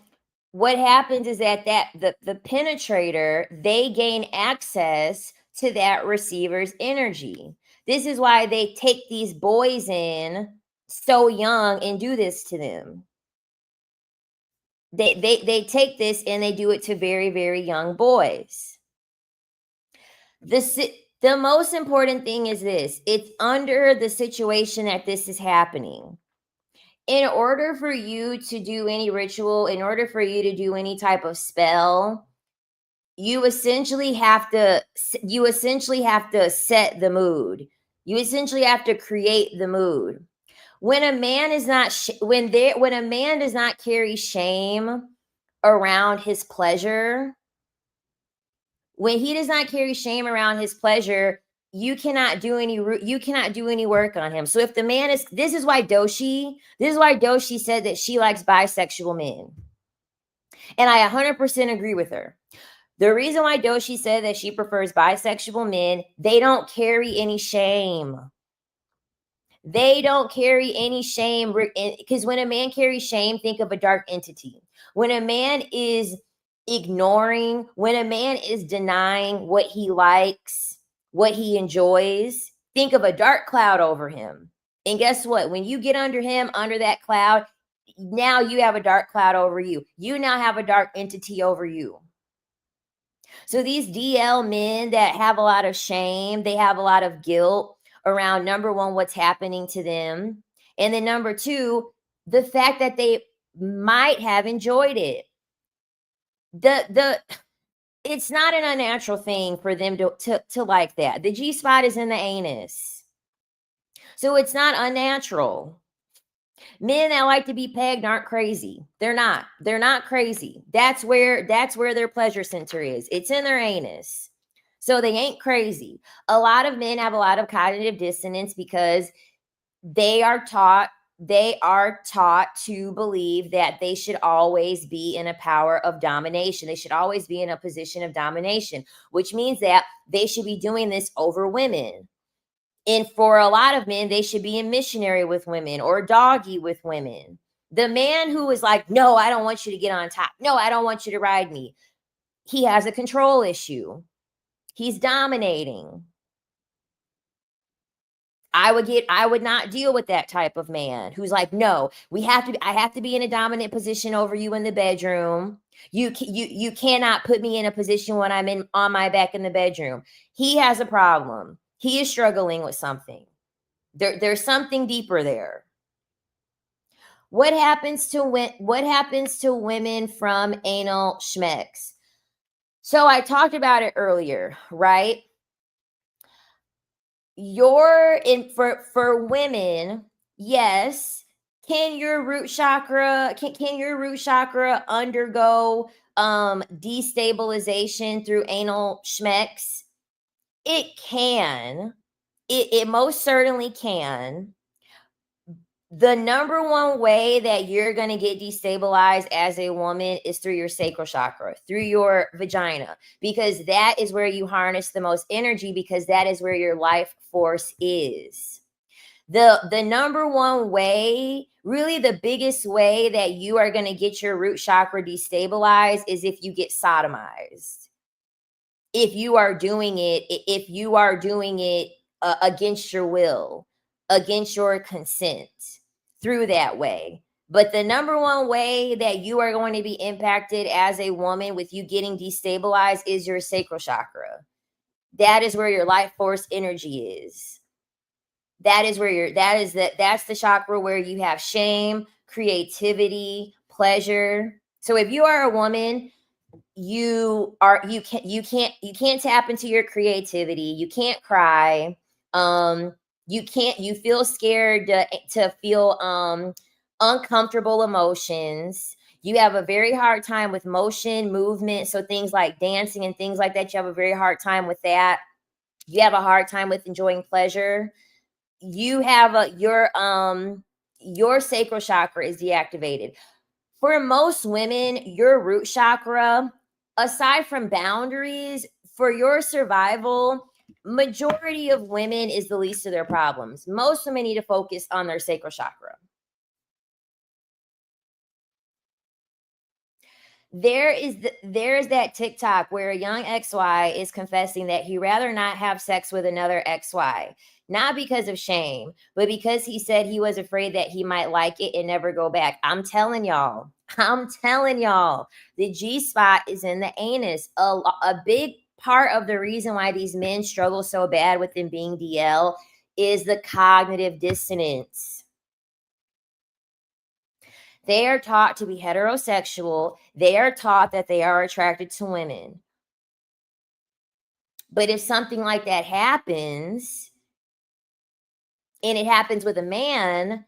what happens is that the penetrator, they gain access to that receiver's energy. This is why they take these boys in so young and do this to them. They take this and they do it to very, very young boys. The most important thing is this: it's under the situation that this is happening. In order for you to do any ritual, in order for you to do any type of spell, you essentially have to set the mood. You essentially have to create the mood. When a man is not when a man does not carry shame around his pleasure, when he does not carry shame around his pleasure, you cannot do any work on him. So if the man is, this is why Doshi said that she likes bisexual men. And I 100% agree with her. The reason why Doshi said that she prefers bisexual men, they don't carry any shame. They don't carry any shame, because when a man carries shame, think of a dark entity. When a man is ignoring, when a man is denying what he likes, what he enjoys, think of a dark cloud over him. And guess what? When you get under him, under that cloud, now you have a dark cloud over you. You now have a dark entity over you. So these DL men that have a lot of shame, they have a lot of guilt around, number one, what's happening to them. And then number two, the fact that they might have enjoyed it. It's not an unnatural thing for them to like that. The G spot is in the anus. So it's not unnatural. Men that like to be pegged aren't crazy. They're not crazy. That's where their pleasure center is. It's in their anus. So they ain't crazy. A lot of men have a lot of cognitive dissonance because they are taught to believe that they should always be in a power of domination. They should always be in a position of domination, which means that they should be doing this over women. And for a lot of men, they should be in missionary with women or doggy with women. The man who is like, no, I don't want you to get on top. No, I don't want you to ride me. He has a control issue. He's dominating. I would not deal with that type of man who's like, no, I have to be in a dominant position over you in the bedroom. You cannot put me in a position when I'm in on my back in the bedroom. He has a problem. He is struggling with something. There's something deeper there. What happens to women from anal schmecks? So I talked about it earlier, right? You're in for women, yes. Can your root chakra undergo destabilization through anal schmecks? It can. It most certainly can. The number one way that you're going to get destabilized as a woman is through your sacral chakra, through your vagina, because that is where you harness the most energy, because that is where your life force is. The number one way, really the biggest way that you are going to get your root chakra destabilized is if you get sodomized. If you are doing it against your will, against your consent, through that way. But the number one way that you are going to be impacted as a woman with you getting destabilized is your sacral chakra. That is where your life force energy is. That's the chakra where you have shame, creativity, pleasure. So if you are a woman, you can't tap into your creativity. You can't cry. You feel scared to feel uncomfortable emotions. You have a very hard time with motion, movement. So things like dancing and things like that, you have a very hard time with that. You have a hard time with enjoying pleasure. You have your sacral chakra is deactivated. For most women, your root chakra, aside from boundaries, for your survival, majority of women is the least of their problems. Most women need to focus on their sacral chakra. There's that TikTok where a young XY is confessing that he'd rather not have sex with another XY, not because of shame, but because he said he was afraid that he might like it and never go back. I'm telling y'all, the G spot is in the anus. A big part of the reason why these men struggle so bad with them being DL is the cognitive dissonance. They are taught to be heterosexual. They are taught that they are attracted to women. But if something like that happens, and it happens with a man,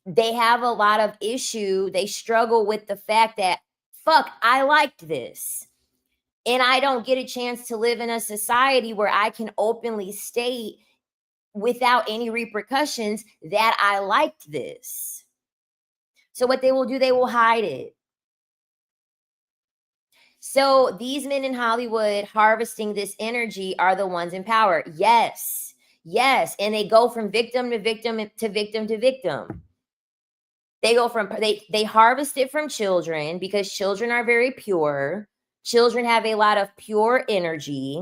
they have a lot of issue. They struggle with the fact that, fuck, I liked this. And I don't get a chance to live in a society where I can openly state without any repercussions that I liked this. So what they will do, they will hide it. So these men in Hollywood harvesting this energy are the ones in power. Yes. Yes. And they go from victim to victim to victim to victim. They go from they harvest it from children because children are very pure. Children have a lot of pure energy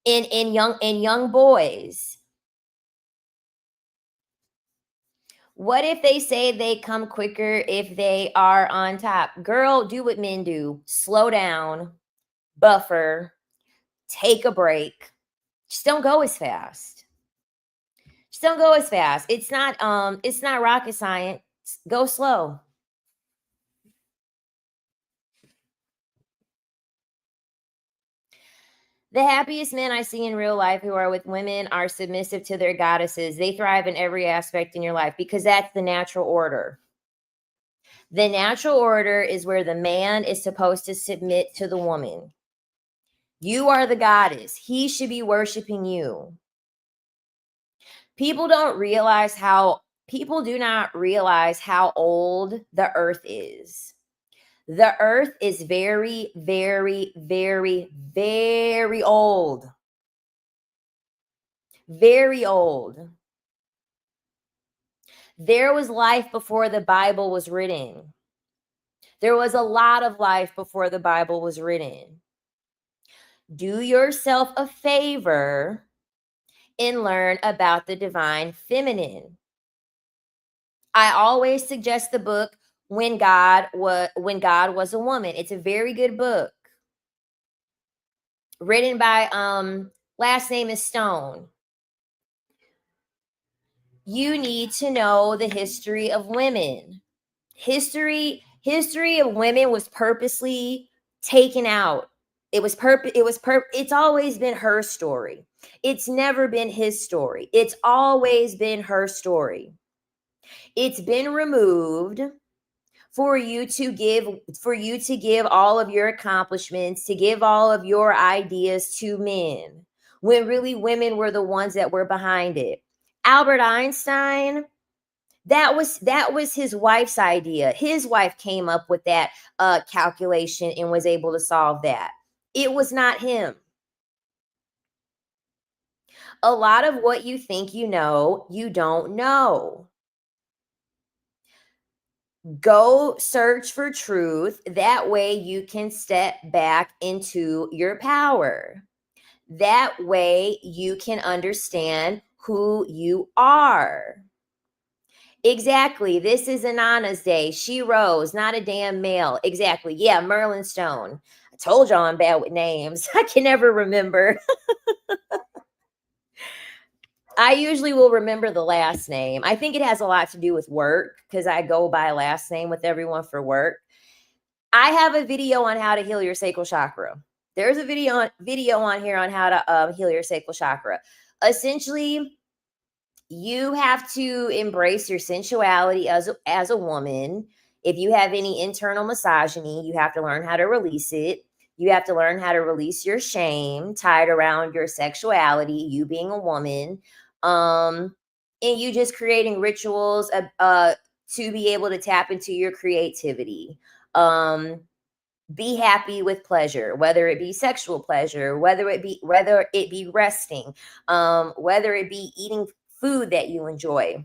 in young boys. What if they say they come quicker if they are on top? Girl, do what men do. Slow down, buffer, take a break. Just don't go as fast. Just don't go as fast. It's not rocket science. Go slow. The happiest men I see in real life who are with women are submissive to their goddesses. They thrive in every aspect in your life because that's the natural order. The natural order is where the man is supposed to submit to the woman. You are the goddess. He should be worshiping you. People do not realize how old the earth is. The earth is very, very, very, very old. Very old. There was life before the Bible was written. There was a lot of life before the Bible was written. Do yourself a favor and learn about the divine feminine. I always suggest the book when God was a woman. It's a very good book written by last name is Stone. You need to know the history of women. History of women was purposely taken out. It's always been her story. It's never been his story. It's always been her story. It's been removed for you to give all of your accomplishments, to give all of your ideas to men, when really women were the ones that were behind it. Albert Einstein, that was his wife's idea. His wife came up with that calculation and was able to solve that. It was not him. A lot of what you think you know, you don't know. Go search for truth. That way you can step back into your power. That way you can understand who you are. Exactly. This is Inanna's day. She rose, not a damn male. Exactly. Yeah, Merlin Stone. I told y'all I'm bad with names. I can never remember. I usually will remember the last name. I think it has a lot to do with work because I go by last name with everyone for work. I have a video on how to heal your sacral chakra. There's a video on here on how to heal your sacral chakra. Essentially, you have to embrace your sensuality as a woman. If you have any internal misogyny, you have to learn how to release it. You have to learn how to release your shame tied around your sexuality, you being a woman. And you just creating rituals to be able to tap into your creativity. Be happy with pleasure, whether it be sexual pleasure, whether it be resting, whether it be eating food that you enjoy,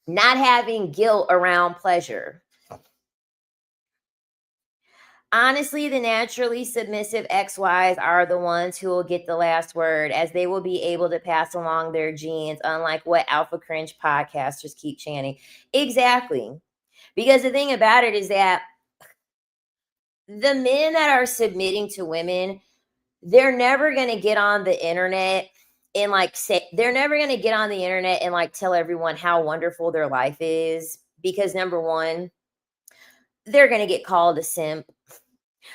not having guilt around pleasure. Honestly, the naturally submissive XYs are the ones who will get the last word, as they will be able to pass along their genes, unlike what Alpha Cringe podcasters keep chanting. Exactly. Because the thing about it is that the men that are submitting to women, they're never going to get on the internet and they're never going to get on the internet and tell everyone how wonderful their life is, because number one, they're going to get called a simp.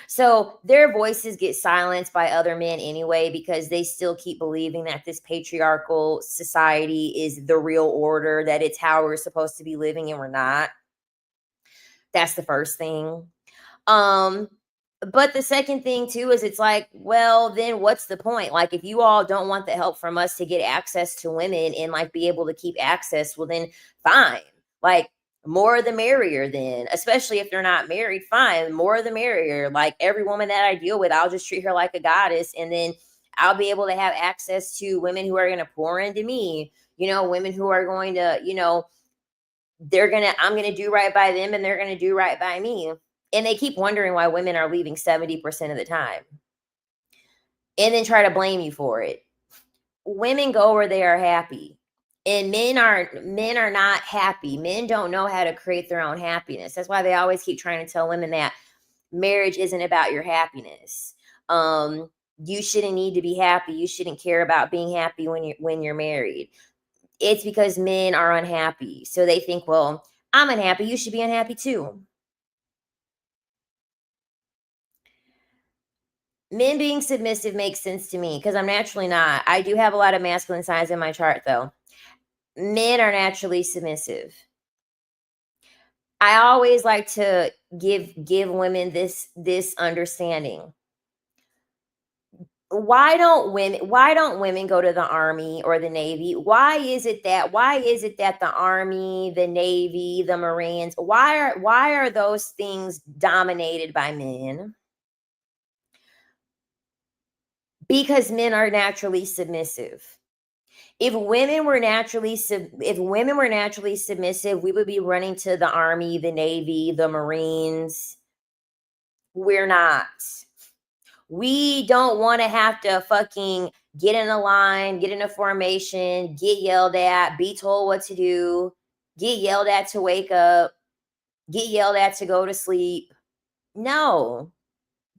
So their voices get silenced by other men anyway, because they still keep believing that this patriarchal society is the real order, that it's how we're supposed to be living and we're not. That's the first thing. But the second thing too is it's like, well, then what's the point? Like, if you all don't want the help from us to get access to women and be able to keep access, well then fine. Like, more the merrier then, especially if they're not married, fine. More the merrier. Like, every woman that I deal with, I'll just treat her like a goddess, and then I'll be able to have access to women who are going to pour into me, women who are going to, I'm going to do right by them and they're going to do right by me. And they keep wondering why women are leaving 70% of the time and then try to blame you for it. Women go where they are happy, and men are not happy. Men don't know how to create their own happiness. That's why they always keep trying to tell women that marriage isn't about your happiness. You shouldn't need to be happy. You shouldn't care about being happy when you're married. It's because men are unhappy. So they think, well, I'm unhappy, you should be unhappy too. Men being submissive makes sense to me because I'm naturally not. I do have a lot of masculine signs in my chart, though. Men are naturally submissive. I always like to give women this understanding. Why don't women go to the Army or the Navy? Why is it that the Army, the Navy, the Marines, why are those things dominated by men? Because men are naturally submissive. If women were naturally submissive, we would be running to the Army, the Navy, the Marines. We're not. We don't want to have to fucking get in a line, get in a formation, get yelled at, be told what to do, get yelled at to wake up. get yelled at to go to sleep. No,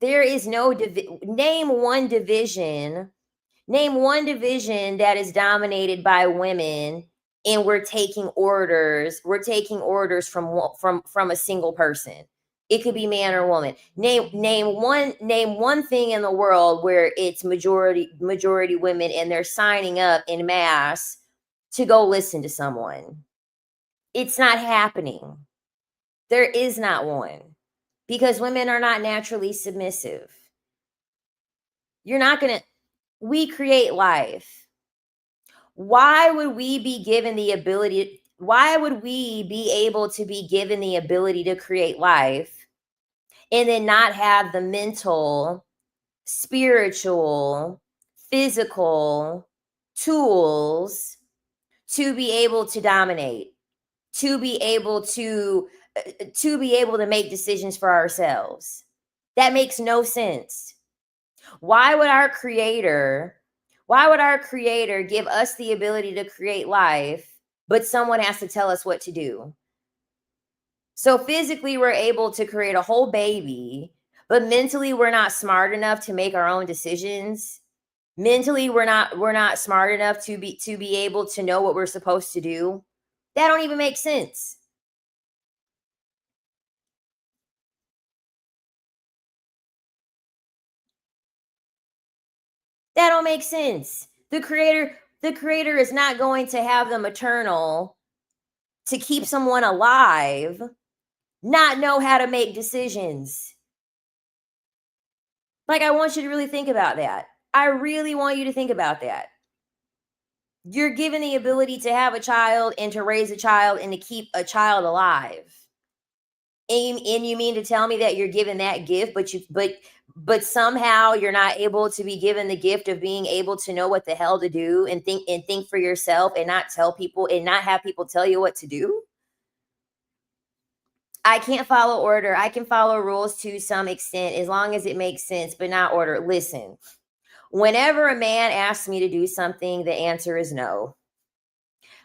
there is no name one division that is dominated by women and we're taking orders from a single person. It could be man or woman. Name one thing in the world where it's majority women and they're signing up in mass to go listen to someone. It's not happening. There is not one, because women are not naturally submissive. We create life. Why would we be able to be given the ability to create life and then not have the mental, spiritual, physical tools to be able to dominate, to be able to make decisions for ourselves? That makes no sense. Why would our creator give us the ability to create life, but someone has to tell us what to do? So physically we're able to create a whole baby, but mentally we're not smart enough to make our own decisions. Mentally we're not smart enough to be able to know what we're supposed to do. That don't even make sense. That don't make sense. The creator is not going to have the maternal to keep someone alive not know how to make decisions. Like, I want you to really think about that. I really want you to think about that. You're given the ability to have a child and to raise a child and to keep a child alive. And you mean to tell me that you're given that gift, but somehow you're not able to be given the gift of being able to know what the hell to do and think for yourself and not tell people and not have people tell you what to do? I can't follow order. I can follow rules to some extent as long as it makes sense, but not order. Listen, whenever a man asks me to do something, the answer is no.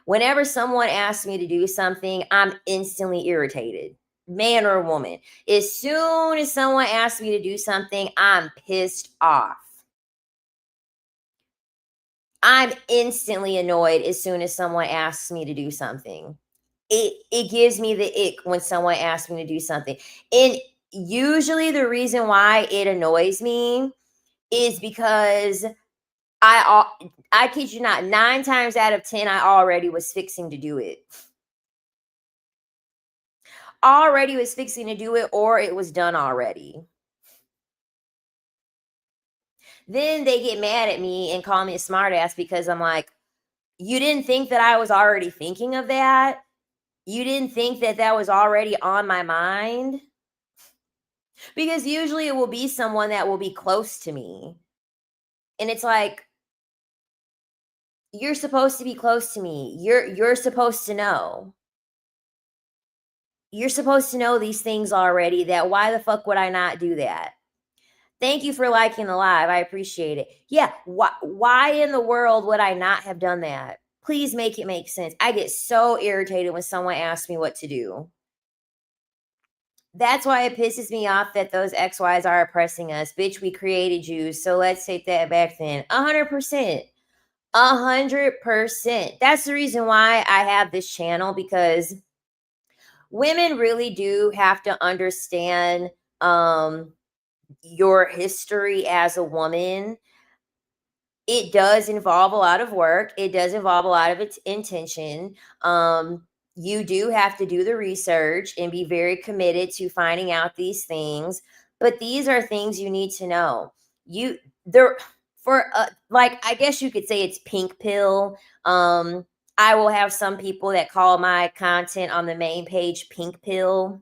Whenever someone asks me to do something, I'm instantly irritated, man or woman. As soon as someone asks me to do something, I'm pissed off. I'm instantly annoyed as soon as someone asks me to do something. It gives me the ick when someone asks me to do something. And usually the reason why it annoys me is because I kid you not, 9 times out of 10 I already was fixing to do it. Already was fixing to do it, or it was done already. Then they get mad at me and call me a smartass because I'm like, you didn't think that I was already thinking of that? You didn't think that that was already on my mind? Because usually it will be someone that will be close to me. And it's like, you're supposed to be close to me. You're supposed to know. You're supposed to know these things already. That why the fuck would I not do that? Thank you for liking the live. I appreciate it. Yeah, why in the world would I not have done that? Please make it make sense. I get so irritated when someone asks me what to do. That's why it pisses me off that those XYs are oppressing us. Bitch, we created you, so let's take that back then. 100%. 100%. That's the reason why I have this channel, because women really do have to understand your history as a woman. It does involve a lot of work. It does involve a lot of intention. You do have to do the research and be very committed to finding out these things. But these are things you need to know. There for like, I guess you could say it's pink pill. I will have some people that call my content on the main page pink pill.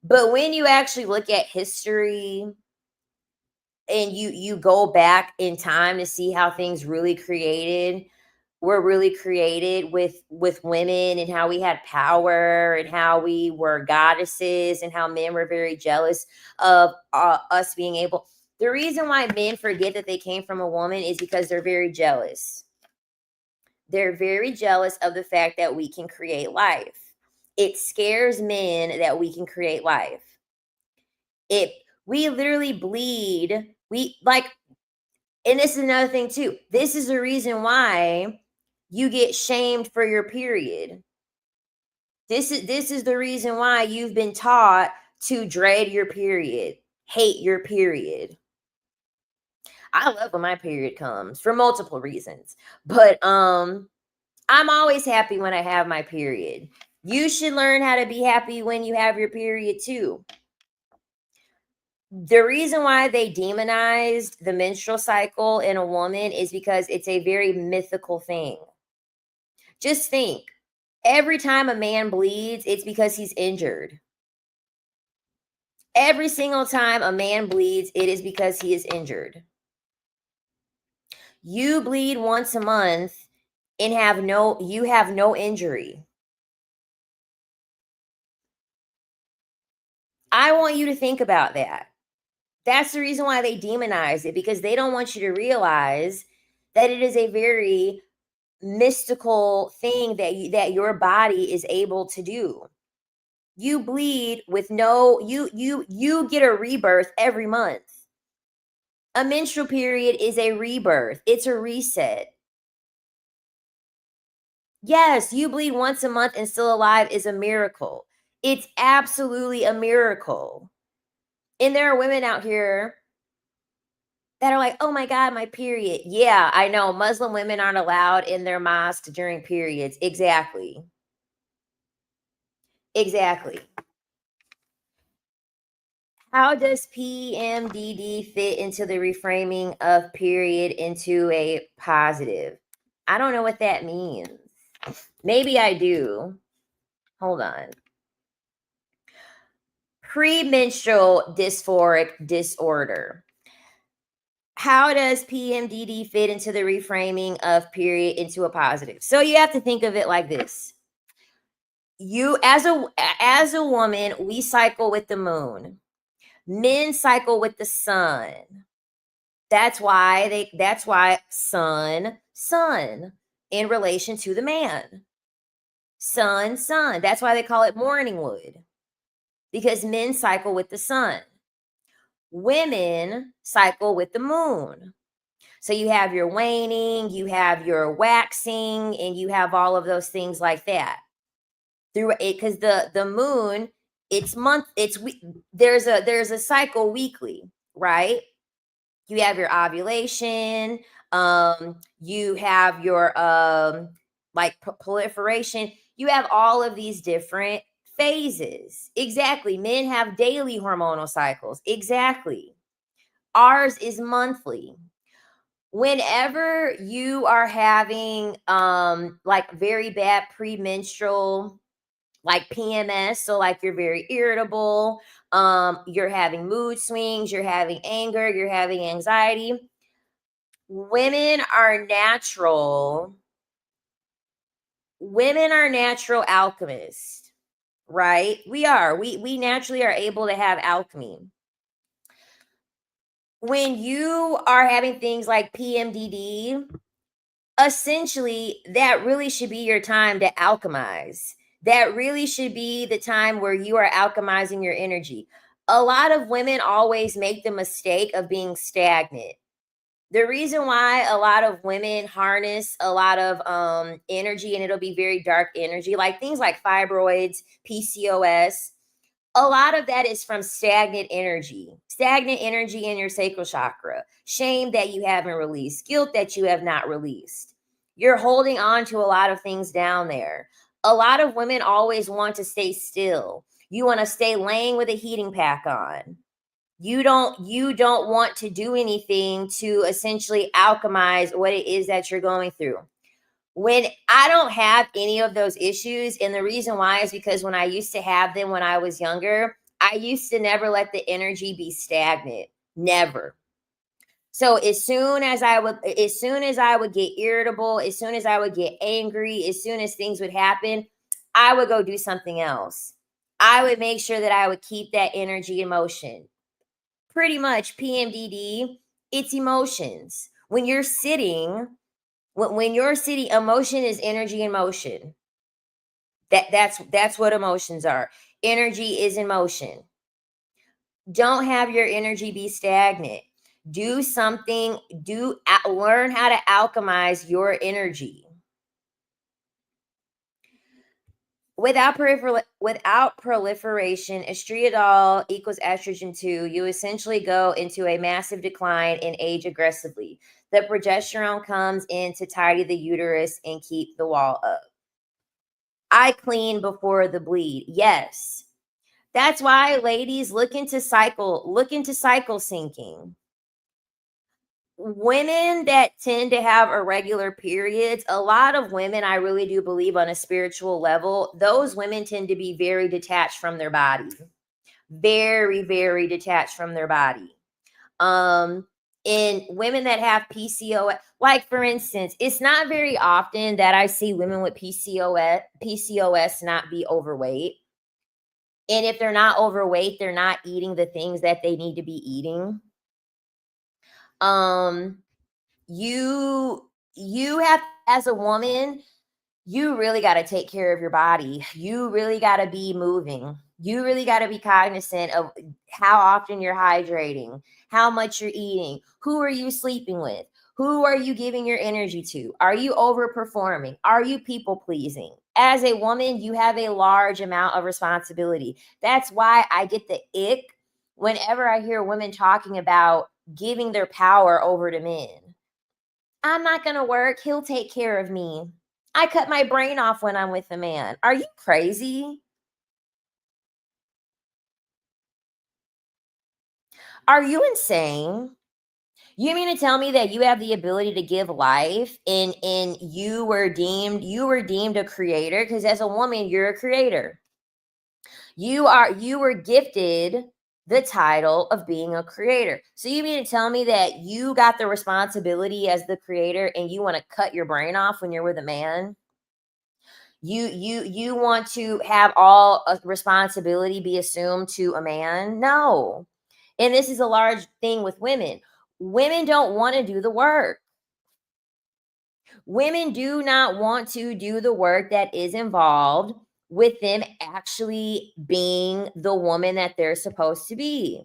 But when you actually look at history and you go back in time to see how things were really created with women, and how we had power and how we were goddesses and how men were very jealous of us being able. The reason why men forget that they came from a woman is because they're very jealous. They're very jealous of the fact that we can create life. It scares men that we can create life. It we literally bleed. We like, and this is another thing too. This is the reason why you get shamed for your period. This is the reason why you've been taught to dread your period, hate your period. I love when my period comes for multiple reasons. But I'm always happy when I have my period. You should learn how to be happy when you have your period too. The reason why they demonized the menstrual cycle in a woman is because it's a very mythical thing. Just think, every time a man bleeds, it's because he's injured. Every single time a man bleeds, it is because he is injured. You bleed once a month and you have no injury. I want you to think about that. That's the reason why they demonize it, because they don't want you to realize that it is a very mystical thing that your body is able to do. You bleed with no you get a rebirth every month. A menstrual period is a rebirth. It's a reset. Yes, you bleed once a month and still alive is a miracle. It's absolutely a miracle. And there are women out here that are like, "Oh my god, my period." Yeah, I know Muslim women aren't allowed in their mosque during periods. Exactly. Exactly. How does PMDD fit into the reframing of period into a positive? I don't know what that means. Maybe I do. Hold on. Premenstrual dysphoric disorder. How does PMDD fit into the reframing of period into a positive? So you have to think of it like this. You as a woman, we cycle with the moon. Men cycle with the sun. That's why sun in relation to the man. Sun. That's why they call it morning wood. Because men cycle with the sun. Women cycle with the moon. So you have your waning, you have your waxing, and you have all of those things like that. Through it, because the moon, there's a cycle weekly, right? You have your ovulation, you have your like proliferation. You have all of these different phases. Exactly. Men have daily hormonal cycles. Exactly. Ours is monthly. Whenever you are having like very bad premenstrual, like PMS, so like you're very irritable, you're having mood swings, you're having anger, you're having anxiety. Women are natural. Women are natural alchemists, right? We naturally are able to have alchemy. When you are having things like PMDD, essentially that really should be your time to alchemize. That really should be the time where you are alchemizing your energy. A lot of women always make the mistake of being stagnant. The reason why a lot of women harness a lot of energy, and it'll be very dark energy, like things like fibroids, PCOS, a lot of that is from stagnant energy in your sacral chakra, shame that you haven't released, guilt that you have not released. You're holding on to a lot of things down there. A lot of women always want to stay still. You want to stay laying with a heating pack on. You don't want to do anything to essentially alchemize what it is that you're going through. When I don't have any of those issues, and the reason why is because when I used to have them when I was younger, I used to never let the energy be stagnant. Never. So as soon as I would get irritable, as soon as I would get angry, as soon as things would happen, I would go do something else. I would make sure that I would keep that energy in motion. Pretty much PMDD, it's emotions. When you're sitting, emotion is energy in motion. That's what emotions are. Energy is in motion. Don't have your energy be stagnant. Do something, learn how to alchemize your energy. Without proliferation, estriadol equals estrogen 2, you essentially go into a massive decline and age aggressively. The progesterone comes in to tidy the uterus and keep the wall up. I clean before the bleed. Yes. That's why ladies look into cycle syncing. Women that tend to have irregular periods, a lot of women, I really do believe on a spiritual level, those women tend to be very detached from their body. Very, very detached from their body. In women that have PCOS, like for instance, it's not very often that I see women with PCOS not be overweight. And if they're not overweight, they're not eating the things that they need to be eating. Um, you have, as a woman, you really got to take care of your body. You really got to be moving. You really got to be cognizant of how often you're hydrating, how much you're eating, who are you sleeping with, who are you giving your energy to, are you overperforming, are you people pleasing. As a woman, you have a large amount of responsibility. That's why I get the ick whenever I hear women talking about giving their power over to men. I'm not going to work. He'll take care of me. I cut my brain off when I'm with a man. Are you crazy? Are you insane? You mean to tell me that you have the ability to give life and you were deemed a creator? Because as a woman, you're a creator. You were gifted the title of being a creator. So you mean to tell me that you got the responsibility as the creator and you want to cut your brain off when you're with a man? You want to have all responsibility be assumed to a man? No. And this is a large thing with women. Women don't want to do the work. Women do not want to do the work that is involved with them actually being the woman that they're supposed to be.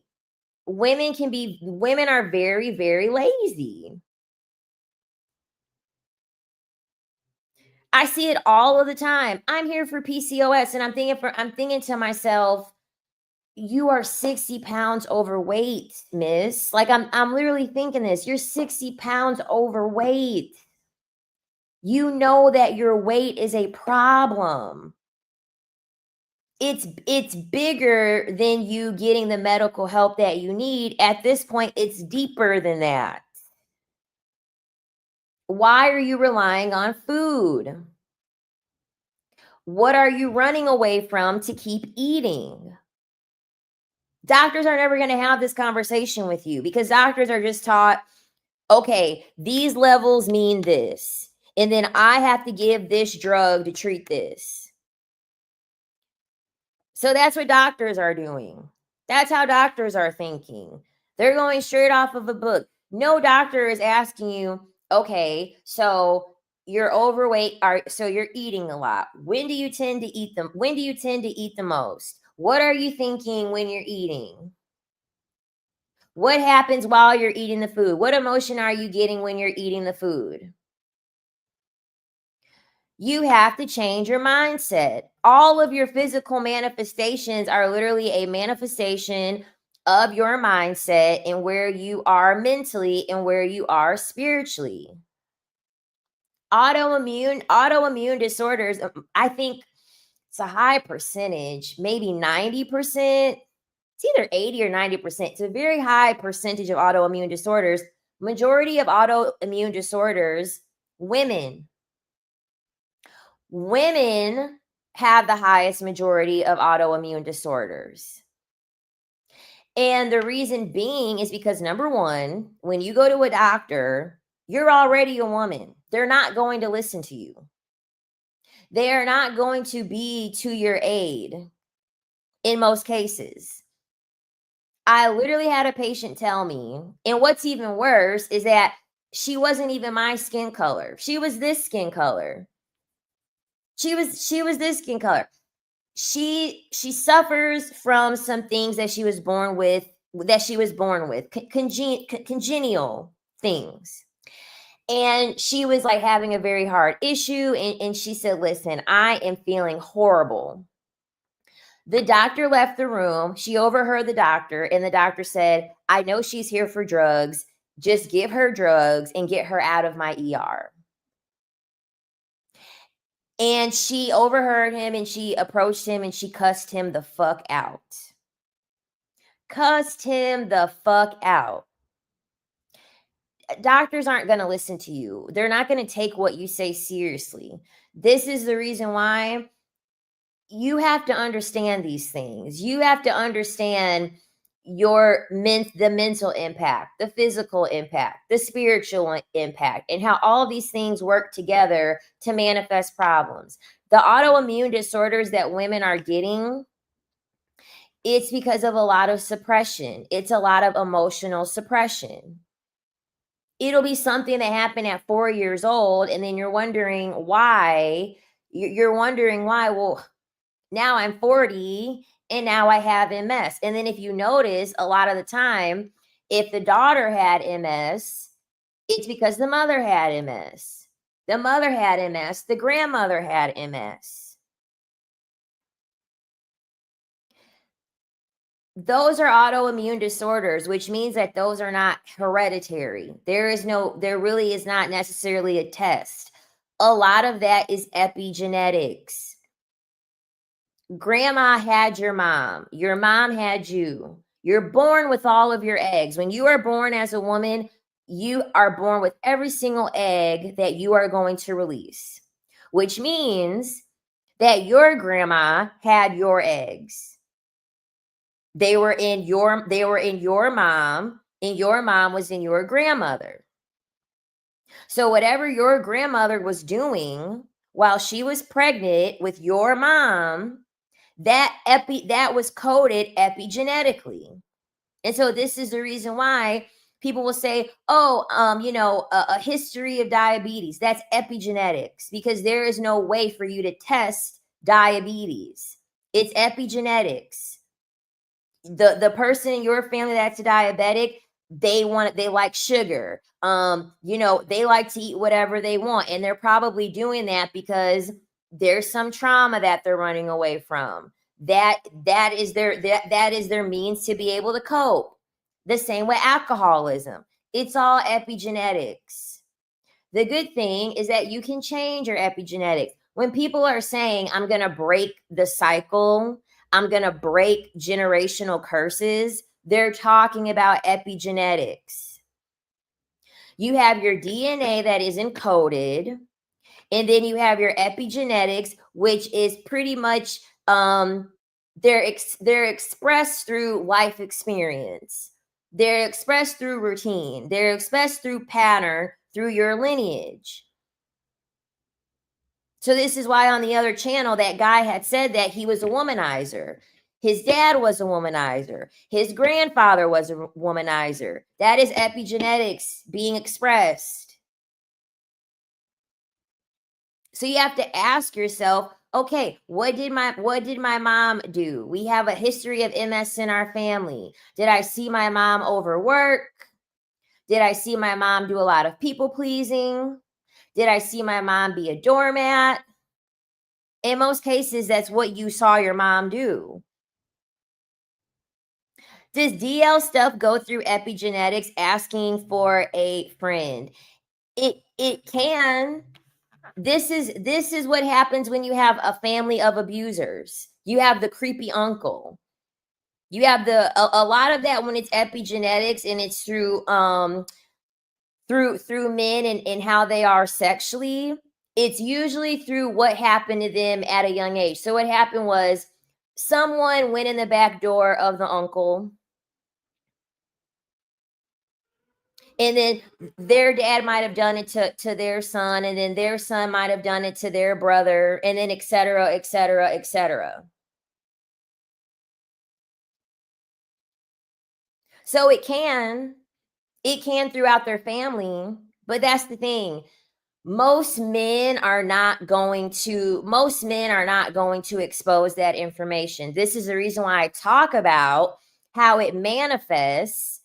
Women are very, very lazy. I see it all of the time. I'm here for PCOS and I'm thinking to myself, you are 60 pounds overweight, miss. Like I'm literally thinking this. You're 60 pounds overweight. You know that your weight is a problem. It's bigger than you getting the medical help that you need. At this point, it's deeper than that. Why are you relying on food? What are you running away from to keep eating? Doctors are never going to have this conversation with you because doctors are just taught, okay, these levels mean this. And then I have to give this drug to treat this. So that's what doctors are doing. That's how doctors are thinking. They're going straight off of a book. No doctor is asking you, okay, so you're overweight, so you're eating a lot. When do you tend to eat them? When do you tend to eat the most? What are you thinking when you're eating? What happens while you're eating the food? What emotion are you getting when you're eating the food? You have to change your mindset. All of your physical manifestations are literally a manifestation of your mindset and where you are mentally and where you are spiritually. Autoimmune disorders, I think it's a high percentage, maybe 90%. It's either 80 or 90%. It's a very high percentage of autoimmune disorders. Majority of autoimmune disorders, women. Women have the highest majority of autoimmune disorders. And the reason being is because number one, when you go to a doctor, you're already a woman. They're not going to listen to you. They are not going to be to your aid in most cases. I literally had a patient tell me, and what's even worse is that she wasn't even my skin color. She was this skin color. She was this skin color. She suffers from some things that she was born with, congenial things. And she was like having a very hard issue, and she said, listen, I am feeling horrible. The doctor left the room. She overheard the doctor, and the doctor said, I know she's here for drugs. Just give her drugs and get her out of my ER. And she overheard him, and she approached him, and she cussed him the fuck out. Cussed him the fuck out. Doctors aren't going to listen to you. They're not going to take what you say seriously. This is the reason why you have to understand these things. You have to understand the mental impact, the physical impact, the spiritual impact, and how all these things work together to manifest problems. The autoimmune disorders that women are getting, it's because of a lot of suppression. It's a lot of emotional suppression. It'll be something that happened at 4 years old, and then you're wondering why. Well, now I'm 40 and now I have MS. And then if you notice, a lot of the time, if the daughter had MS, it's because the mother had MS. The mother had MS, the grandmother had MS. Those are autoimmune disorders, which means that those are not hereditary. There really is not necessarily a test. A lot of that is epigenetics. Grandma had your mom had you. You're born with all of your eggs. When you are born as a woman, you are born with every single egg that you are going to release, which means that your grandma had your eggs. They were in your mom, and your mom was in your grandmother. So whatever your grandmother was doing while she was pregnant with your mom, that was coded epigenetically. And so this is the reason why people will say, oh, a history of diabetes. That's epigenetics, because there is no way for you to test diabetes. It's epigenetics. The person in your family that's a diabetic, they like sugar. They like to eat whatever they want, and they're probably doing that because there's some trauma that they're running away from. That is their means to be able to cope. The same with alcoholism. It's all epigenetics. The good thing is that you can change your epigenetics. When people are saying, I'm going to break the cycle, I'm going to break generational curses, they're talking about epigenetics. You have your DNA that is encoded, and then you have your epigenetics, which is pretty much they're expressed through life experience. They're expressed through routine. They're expressed through pattern, through your lineage. So this is why on the other channel, that guy had said that he was a womanizer. His dad was a womanizer. His grandfather was a womanizer. That is epigenetics being expressed. So you have to ask yourself, okay, what did my mom do? We have a history of MS in our family. Did I see my mom overwork? Did I see my mom do a lot of people pleasing? Did I see my mom be a doormat? In most cases, that's what you saw your mom do. Does DL stuff go through epigenetics asking for a friend? It can. This is what happens when you have a family of abusers. You have the creepy uncle. You have a lot of that when it's epigenetics, and it's through men and how they are sexually. It's usually through what happened to them at a young age. So what happened was someone went in the back door of the uncle, and then their dad might have done it to their son, and then their son might have done it to their brother, and then et cetera, et cetera, et cetera. So it can throughout their family, but that's the thing. most men are not going to expose that information. This is the reason why I talk about how it manifests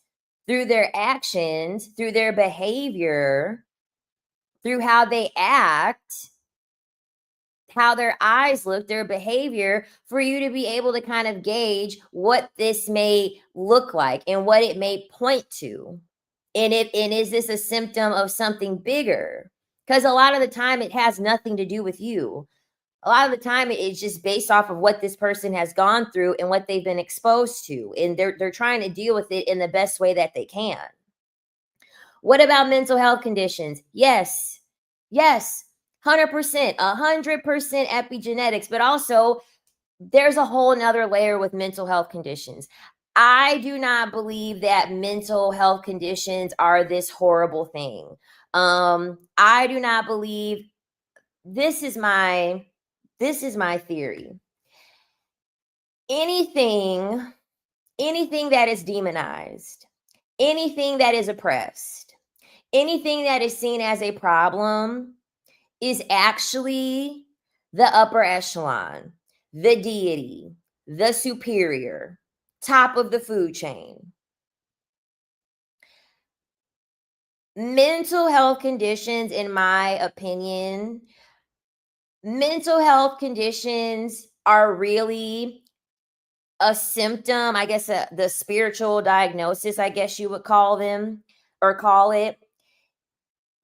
through their actions, through their behavior, through how they act, how their eyes look, their behavior, for you to be able to kind of gauge what this may look like and what it may point to. And is this a symptom of something bigger? Because a lot of the time it has nothing to do with you. A lot of the time it's just based off of what this person has gone through and what they've been exposed to. And they're trying to deal with it in the best way that they can. What about mental health conditions? Yes. Yes. 100%, 100% epigenetics, but also there's a whole nother layer with mental health conditions. I do not believe that mental health conditions are this horrible thing. I do not believe this is my theory. Anything that is demonized, anything that is oppressed, anything that is seen as a problem is actually the upper echelon, the deity, the superior, top of the food chain. Mental health conditions, in my opinion, mental health conditions are really a symptom, I guess, the spiritual diagnosis, I guess you would call them or call it.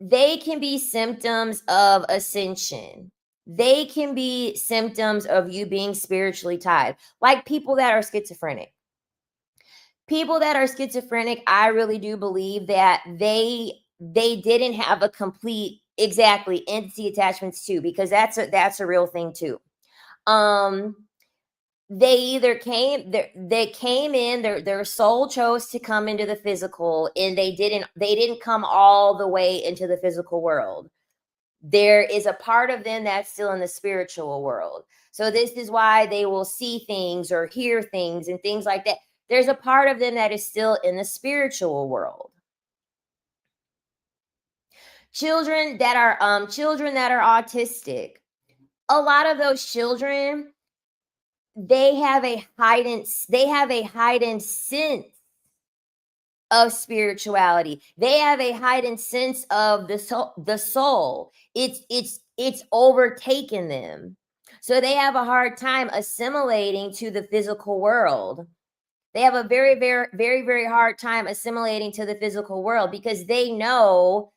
They can be symptoms of ascension. They can be symptoms of you being spiritually tied, like people that are schizophrenic. People that are schizophrenic, I really do believe that they didn't have a complete exactly entity attachments too, because that's a real thing too. Um they either they came in, their soul chose to come into the physical, and they didn't come all the way into the physical world. There is a part of them that's still in the spiritual world. So this is why they will see things or hear things and things like that. There's a part of them that is still in the spiritual world. Children that are autistic, a lot of those children, they have a heightened sense of spirituality. They have a heightened sense of the soul. It's overtaken them. So they have a hard time assimilating to the physical world. They have a very, very, very, very hard time assimilating to the physical world because they know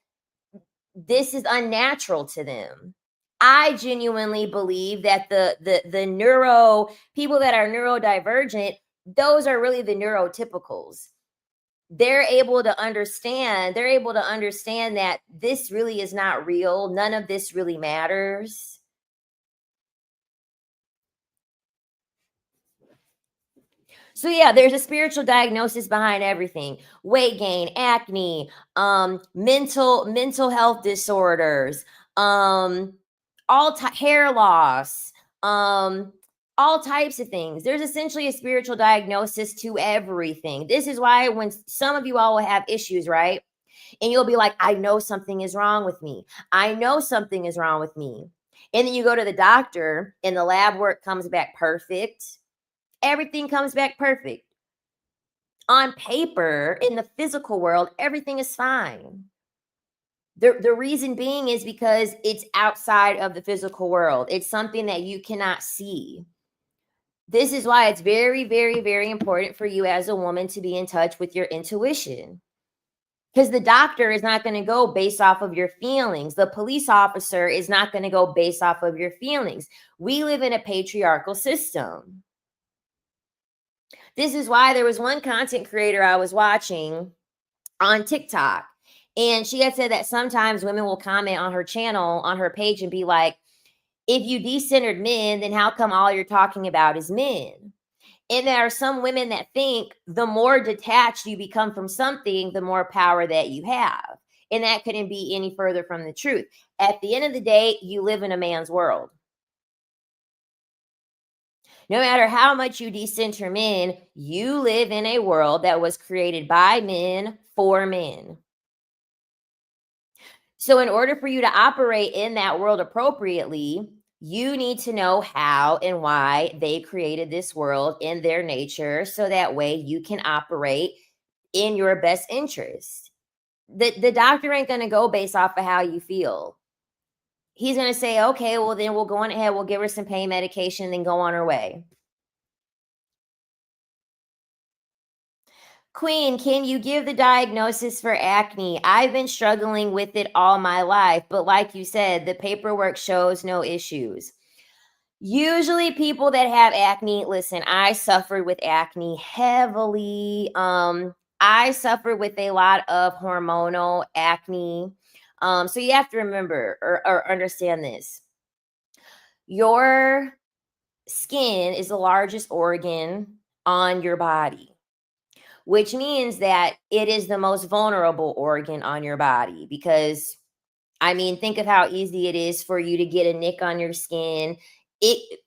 this is unnatural to them. I genuinely believe that the neuro people that are neurodivergent, those are really the neurotypicals. They're able to understand that this really is not real. None of this really matters. So yeah, there's a spiritual diagnosis behind everything. Weight gain, acne, mental health disorders, um, hair loss, um, all types of things. There's essentially a spiritual diagnosis to everything. This is why when some of you all will have issues, right? And you'll be like, I know something is wrong with me. I know something is wrong with me. And then you go to the doctor and the lab work comes back perfect. Everything comes back perfect. On paper, in the physical world, everything is fine. The reason being is because it's outside of the physical world. It's something that you cannot see. This is why it's very, very, very important for you as a woman to be in touch with your intuition. Because the doctor is not going to go based off of your feelings. The police officer is not going to go based off of your feelings. We live in a patriarchal system. This is why there was one content creator I was watching on TikTok, and she had said that sometimes women will comment on her channel, on her page, and be like, if you decentered men, then how come all you're talking about is men? And there are some women that think the more detached you become from something, the more power that you have. And that couldn't be any further from the truth. At the end of the day, you live in a man's world. No matter how much you decenter men, you live in a world that was created by men for men. So, in order for you to operate in that world appropriately, you need to know how and why they created this world in their nature so that way you can operate in your best interest. The doctor ain't going to go based off of how you feel. He's going to say, okay, well, then we'll go on ahead, we'll give her some pain medication, and then go on her way. Queen, can you give the diagnosis for acne? I've been struggling with it all my life, but like you said, the paperwork shows no issues. Usually people that have acne, listen, I suffered with acne heavily. I suffered with a lot of hormonal acne. So you have to remember or understand this. Your skin is the largest organ on your body, which means that it is the most vulnerable organ on your body because I mean, think of how easy it is for you to get a nick on your skin.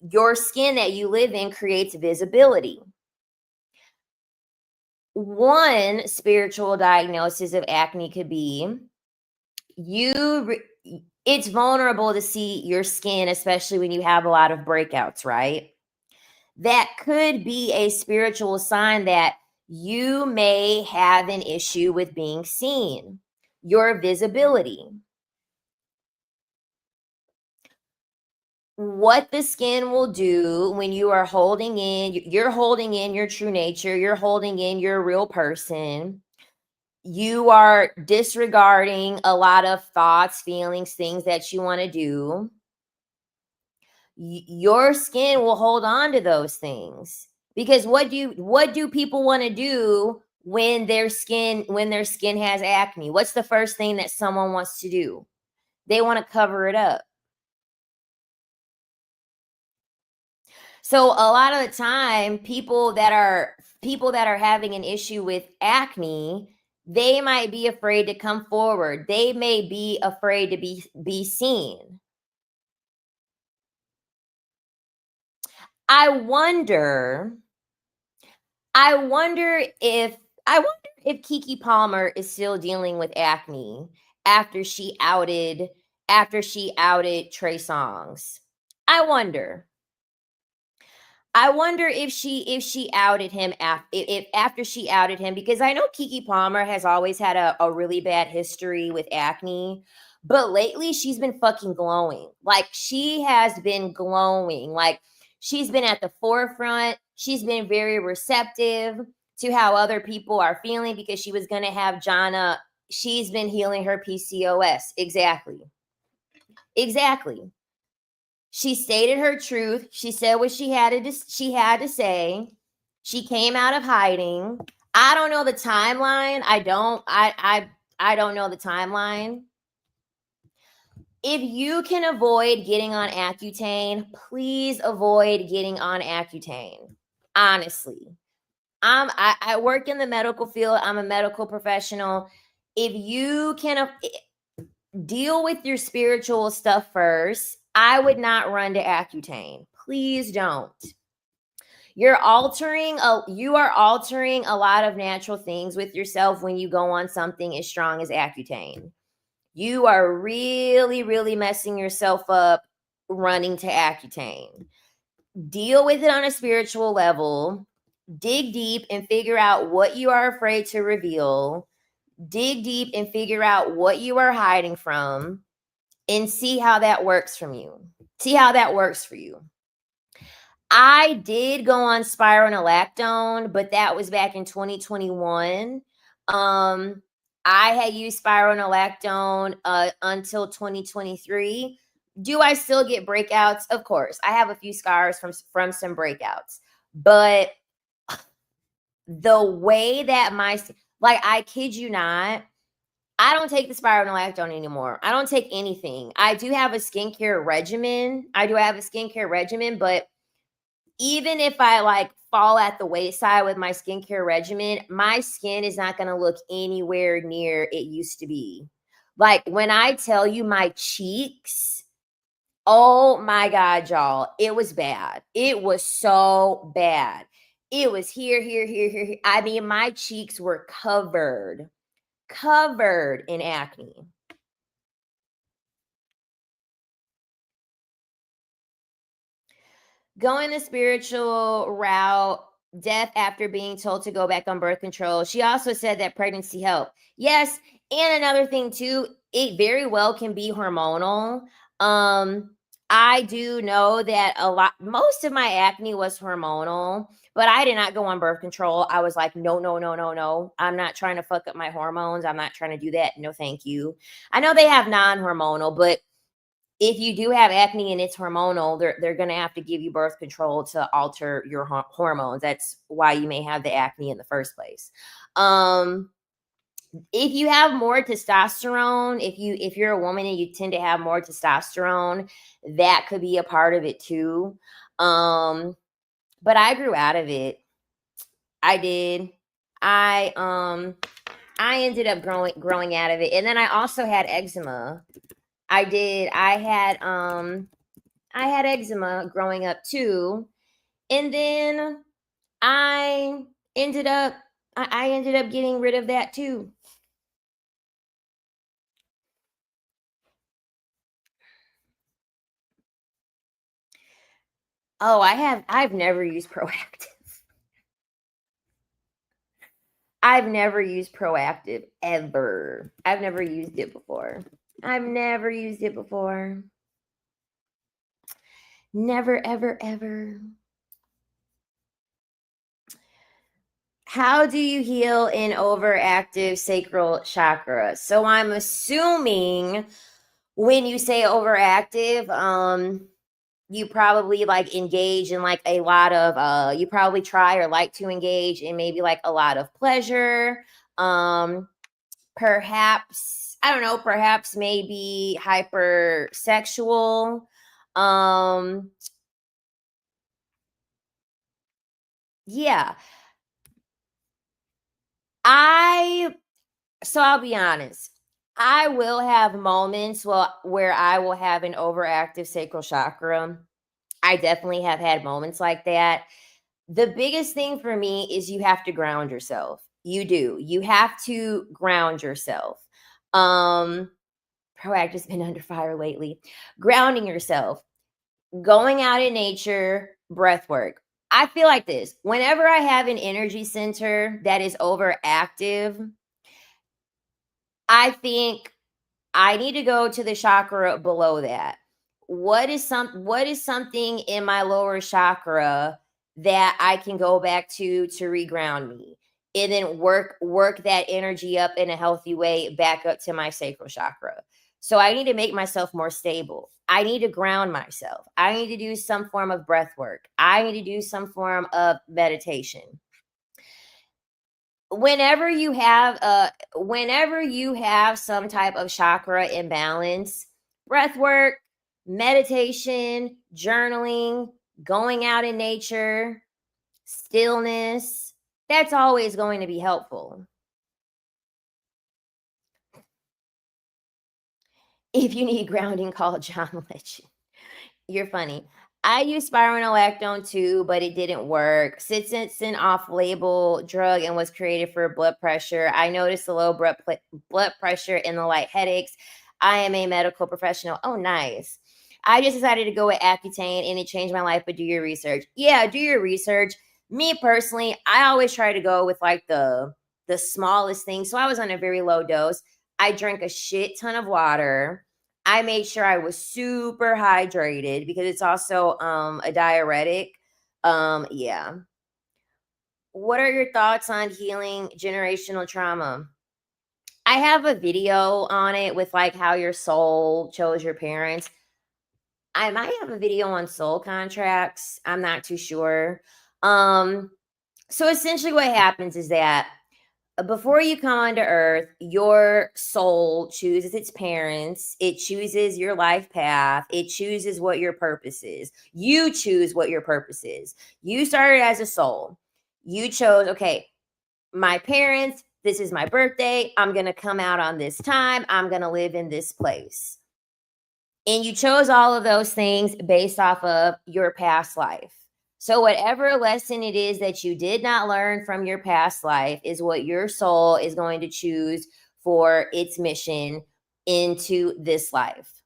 Your skin that you live in creates visibility. One spiritual diagnosis of acne could be it's vulnerable to see your skin, especially when you have a lot of breakouts, right? That could be a spiritual sign that you may have an issue with being seen, your visibility. What the skin will do when you are you're holding in your true nature, you're holding in your real person. You are disregarding a lot of thoughts, feelings, things that you want to do. Your skin will hold on to those things because what do people want to do when their skin has acne? What's the first thing that someone wants to do? They want to cover it up. So a lot of the time, people that are having an issue with acne, they might be afraid to come forward. They may be afraid to be seen. I wonder I wonder if Kiki Palmer is still dealing with acne after she outed Trey Songz. I wonder. I wonder if she outed him if after she outed him, because I know Kiki Palmer has always had a really bad history with acne, but lately she's been fucking glowing. Like she has been glowing. Like she's been at the forefront. She's been very receptive to how other people are feeling because she was gonna have Jana. She's been healing her PCOS. Exactly. Exactly. She stated her truth. She said what she had to say. She came out of hiding. I don't know the timeline. I don't know the timeline. If you can avoid getting on Accutane, please avoid getting on Accutane. Honestly. I work in the medical field. I'm a medical professional. If you can deal with your spiritual stuff first, I would not run to Accutane. Please don't. You are altering a lot of natural things with yourself when you go on something as strong as Accutane. You are really, really messing yourself up running to Accutane. Deal with it on a spiritual level. Dig deep and figure out what you are afraid to reveal. Dig deep and figure out what you are hiding from and see how that works from you. See how that works for you. I did go on spironolactone, but that was back in 2021. I had used spironolactone until 2023. Do I still get breakouts? Of course. I have a few scars from some breakouts. But the way that I kid you not, I don't take the spironolactone anymore. I don't take anything. I do have a skincare regimen. But even if I fall at the wayside with my skincare regimen, my skin is not going to look anywhere near it used to be. Like when I tell you my cheeks, oh my God, y'all, it was bad. It was so bad. It was here, here, here, here. I mean, my cheeks were covered in acne. Going the spiritual route, death after being told to go back on birth control. She also said that pregnancy helped. Yes, and another thing too, it very well can be hormonal. Um, I do know that most of my acne was hormonal, but I did not go on birth control. I was like, no, no, no, no, no. I'm not trying to fuck up my hormones. I'm not trying to do that. No, thank you. I know they have non-hormonal, but if you do have acne and it's hormonal, they're going to have to give you birth control to alter your hormones. That's why you may have the acne in the first place. Um, if you have more testosterone, if you're a woman and you tend to have more testosterone, that could be a part of it too. But I grew out of it. I did. I ended up growing out of it, and then I also had eczema. I did. I had eczema growing up too. And then I ended up I ended up getting rid of that too. Oh, I've never used Proactive. I've never used Proactive ever. I've never used it before. I've never used it before. Never ever ever. How do you heal an overactive sacral chakra? So I'm assuming when you say overactive, you probably like engage in like a lot of you probably try or like to engage in maybe like a lot of pleasure. Perhaps, I don't know, perhaps maybe hypersexual. Um, yeah. I So I'll be honest. I will have moments where I will have an overactive sacral chakra. I definitely have had moments like that. The biggest thing for me is you have to ground yourself. You do. You have to ground yourself. Um Proactive's been under fire lately. Grounding yourself, going out in nature, breath work. I feel like this. Whenever I have an energy center that is overactive, I think I need to go to the chakra below that. What is something in my lower chakra that I can go back to reground me? And then work that energy up in a healthy way back up to my sacral chakra. So I need to make myself more stable. I need to ground myself. I need to do some form of breath work. I need to do some form of meditation. Whenever you have some type of chakra imbalance, breath work, meditation, journaling, going out in nature, stillness, that's always going to be helpful. If you need grounding, call John Legend. You're funny. I used spironolactone too, but it didn't work. Since it's an off-label drug and was created for blood pressure, I noticed the low blood pressure and the light headaches. I am a medical professional. Oh, nice. I just decided to go with Accutane and it changed my life, but do your research. Yeah, do your research. Me personally, I always try to go with like the smallest thing. So I was on a very low dose. I drank a shit ton of water. I made sure I was super hydrated because it's also a diuretic. Yeah. What are your thoughts on healing generational trauma? I have a video on it with like how your soul chose your parents. I might have a video on soul contracts. I'm not too sure. Um so essentially what happens is that before you come onto earth, your soul chooses its parents, it chooses your life path, it chooses what your purpose is. You choose what your purpose is. You started as a soul. You chose, okay, my parents, this is my birthday. I'm going to come out on this time. I'm going to live in this place. And you chose all of those things based off of your past life. So, whatever lesson it is that you did not learn from your past life is what your soul is going to choose for its mission into this life.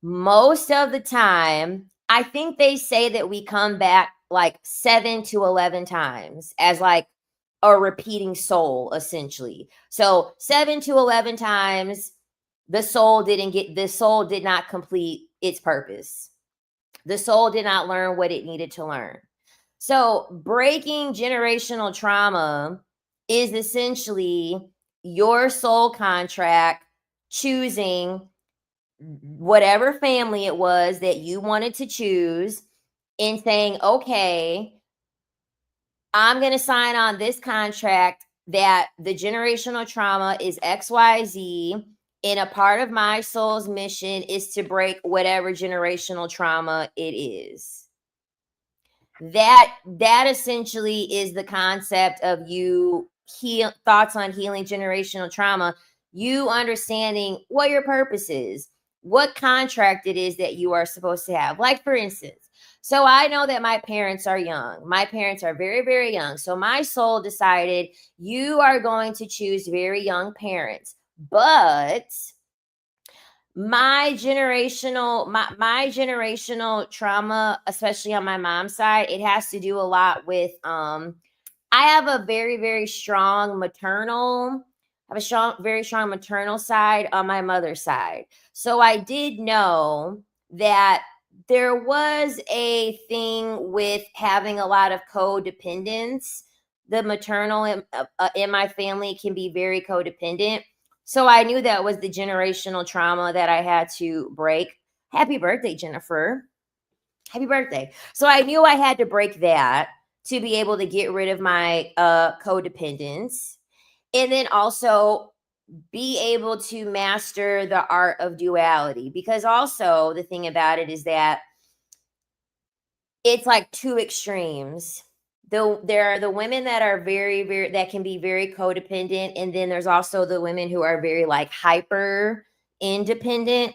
Most of the time, I think they say that we come back like 7 to 11 times as like a repeating soul, essentially. So 7 to 11 times the soul did not complete its purpose. The soul did not learn what it needed to learn. So breaking generational trauma is essentially your soul contract choosing whatever family it was that you wanted to choose and saying, okay, I'm going to sign on this contract that the generational trauma is XYZ, and a part of my soul's mission is to break whatever generational trauma it is. That essentially is the concept of you thoughts on healing generational trauma, you understanding what your purpose is, what contract it is that you are supposed to have. Like for instance, so I know that my parents are young. My parents are very, very young. So my soul decided you are going to choose very young parents. But my generational trauma, especially on my mom's side, it has to do a lot with I have a very, very strong very strong maternal side on my mother's side. So I did know that there was a thing with having a lot of codependence. The maternal in my family can be very codependent. So I knew that was the generational trauma that I had to break. Happy birthday, Jennifer. Happy birthday. So I knew I had to break that to be able to get rid of my codependence. And then also be able to master the art of duality. Because also the thing about it is that it's like two extremes. There are the women that are very, very that can be very codependent, and then there's also the women who are very like hyper independent.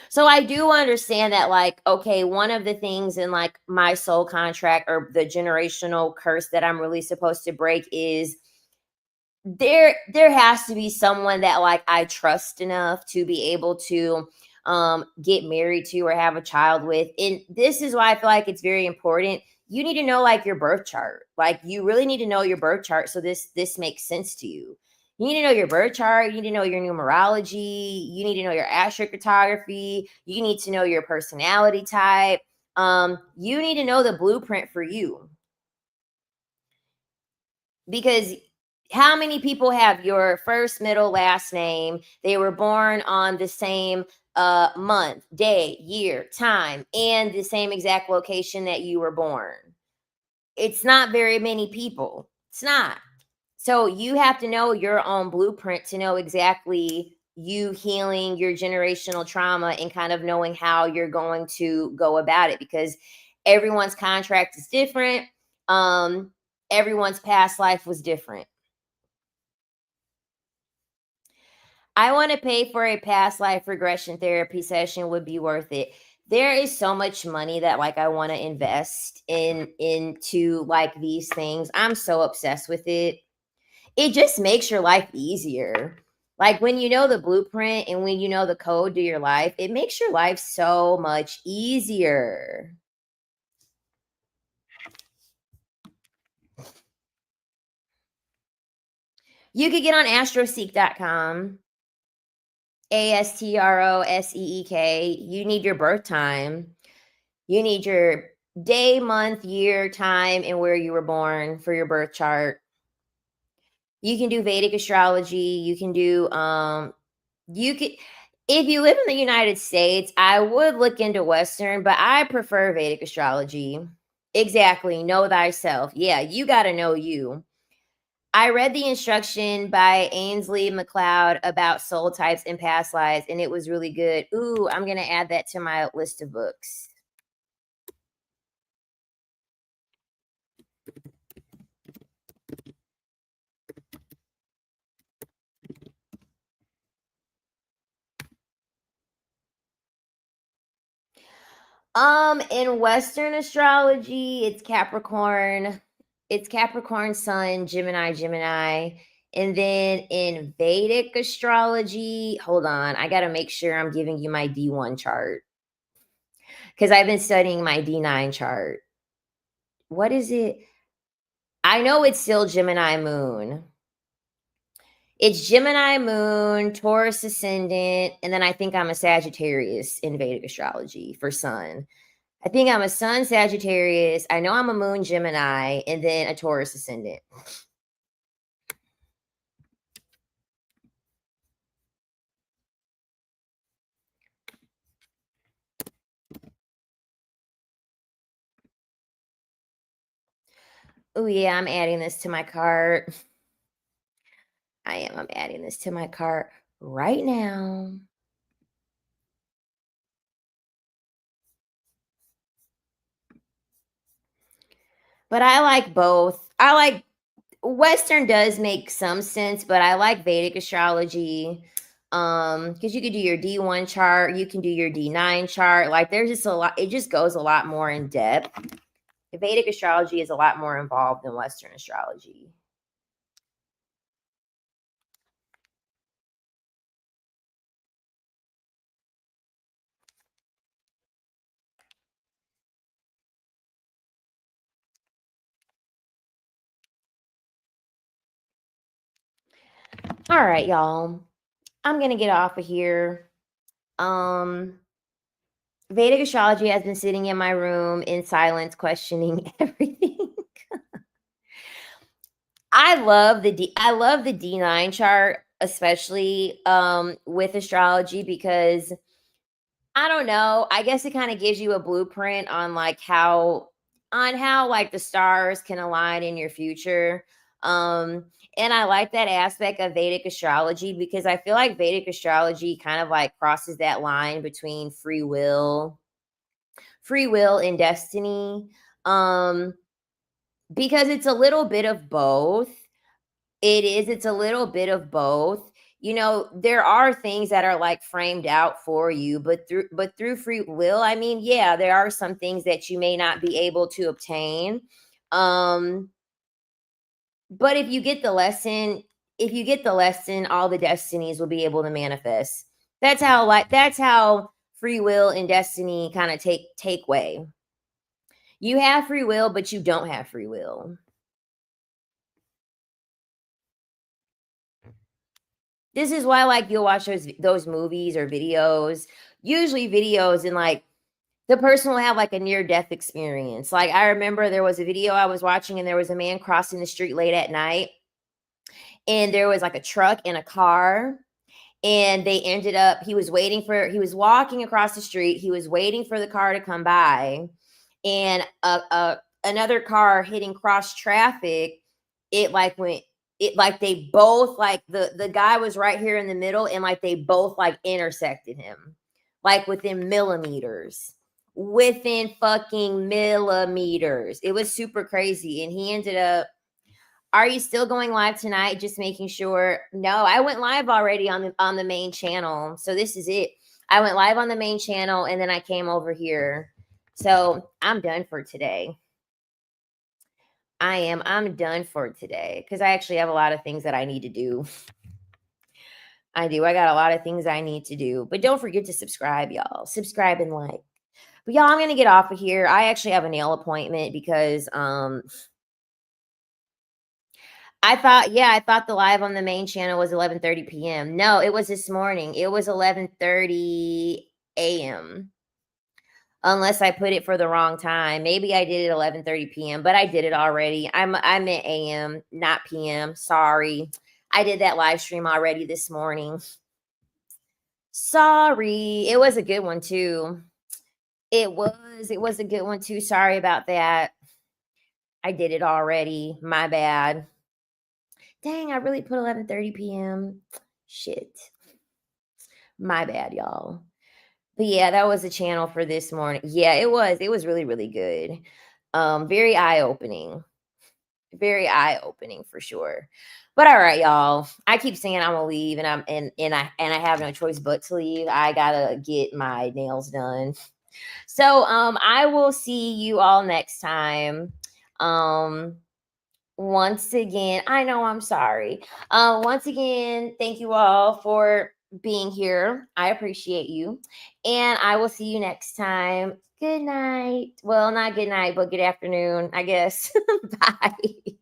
So I do understand that, like, okay, one of the things in like my soul contract or the generational curse that I'm really supposed to break is there has to be someone that like I trust enough to be able to get married to or have a child with. And this is why I feel like it's very important. You need to know like your birth chart. Like you really need to know your birth chart so this makes sense to you. You need to know your birth chart, you need to know your numerology, you need to know your astrocartography, you need to know your personality type. You need to know the blueprint for you. Because how many people have your first, middle, last name? They were born on the same month, day, year, time, and the same exact location that you were born. It's not very many people. It's not. So you have to know your own blueprint to know exactly you healing your generational trauma and kind of knowing how you're going to go about it, because everyone's contract is different. Everyone's past life was different. I want to pay for a past life regression therapy session would be worth it. There is so much money that like I want to invest into like these things. I'm so obsessed with it. It just makes your life easier. Like when you know the blueprint and when you know the code to your life, it makes your life so much easier. You could get on astroseek.com. ASTROSEEK. You need your birth time. You need your day, month, year, time, and where you were born for your birth chart. You can do Vedic astrology. You could if you live in the United States, I would look into Western, but I prefer Vedic astrology. Exactly. Know thyself. Yeah, you got to know you. I read the instruction by Ainsley McLeod about soul types and past lives, and it was really good. Ooh, I'm going to add that to my list of books. In Western astrology, it's Capricorn. It's Capricorn Sun, Gemini, Gemini. And then in Vedic astrology, hold on, I got to make sure I'm giving you my D1 chart. because I've been studying my D9 chart. What is it? I know it's still Gemini moon. It's Gemini moon, Taurus ascendant, and then I think I'm a Sagittarius in Vedic astrology for sun. I think I'm a sun Sagittarius. I know I'm a moon Gemini, and then a Taurus ascendant. Oh yeah, I'm adding this to my cart. I am. I'm adding this to my cart right now. But I like both. I like Western does make some sense, but I like Vedic astrology. Because you could do your D1 chart, you can do your D9 chart. Like there's just a lot, it just goes a lot more in depth. Vedic astrology is a lot more involved than Western astrology. All right, y'all. I'm gonna get off of here. Um, Vedic astrology has been sitting in my room in silence, questioning everything. I love the D9 chart, especially with astrology, because I don't know, I guess it kind of gives you a blueprint on like how like the stars can align in your future. Um and I like that aspect of Vedic astrology because I feel like Vedic astrology kind of like crosses that line between free will and destiny. Um because it's a little bit of both. It's a little bit of both. You know, there are things that are like framed out for you, but through free will, I mean, yeah, there are some things that you may not be able to obtain. Um, but if you get the lesson, all the destinies will be able to manifest. That's how free will and destiny kind of take way. You have free will, but you don't have free will. This is why, like, you'll watch those movies or videos, usually videos, and like the person will have like a near death experience. Like I remember there was a video I was watching, and there was a man crossing the street late at night, and there was like a truck and a car, and they ended up he was walking across the street, he was waiting for the car to come by, and another car hitting cross traffic. It like went it like they both like the guy was right here in the middle, and like they both like intersected him, like within fucking millimeters. It was super crazy, and he ended up. Are you still going live tonight? Just making sure. No, I went live already on the main channel. So this is it. I went live on the main channel, and then I came over here. So I'm done for today. I'm done for today because I actually have a lot of things that I need to do. I do. I got a lot of things I need to do. But don't forget to subscribe, y'all. Subscribe and like. But y'all, I'm gonna get off of here. I actually have a nail appointment because I thought the live on the main channel was 11:30 p.m. No, it was this morning. It was 11:30 a.m. Unless I put it for the wrong time. Maybe I did it 11:30 p.m., but I did it already. I meant a.m., not p.m. Sorry. I did that live stream already this morning. Sorry. It was a good one too. It was a good one too. Sorry about that. I did it already. My bad. Dang, I really put 11:30 p.m. Shit. My bad, y'all. But yeah, that was the channel for this morning. Yeah, it was. It was really, really good. Very eye-opening. Very eye-opening for sure. But all right, y'all. I keep saying I'm gonna leave, and I have no choice but to leave. I gotta get my nails done. So I will see you all next time. Um Once again, I know I'm sorry. Once again, thank you all for being here. I appreciate you. And I will see you next time. Good night. Well, not good night, but good afternoon, I guess. Bye.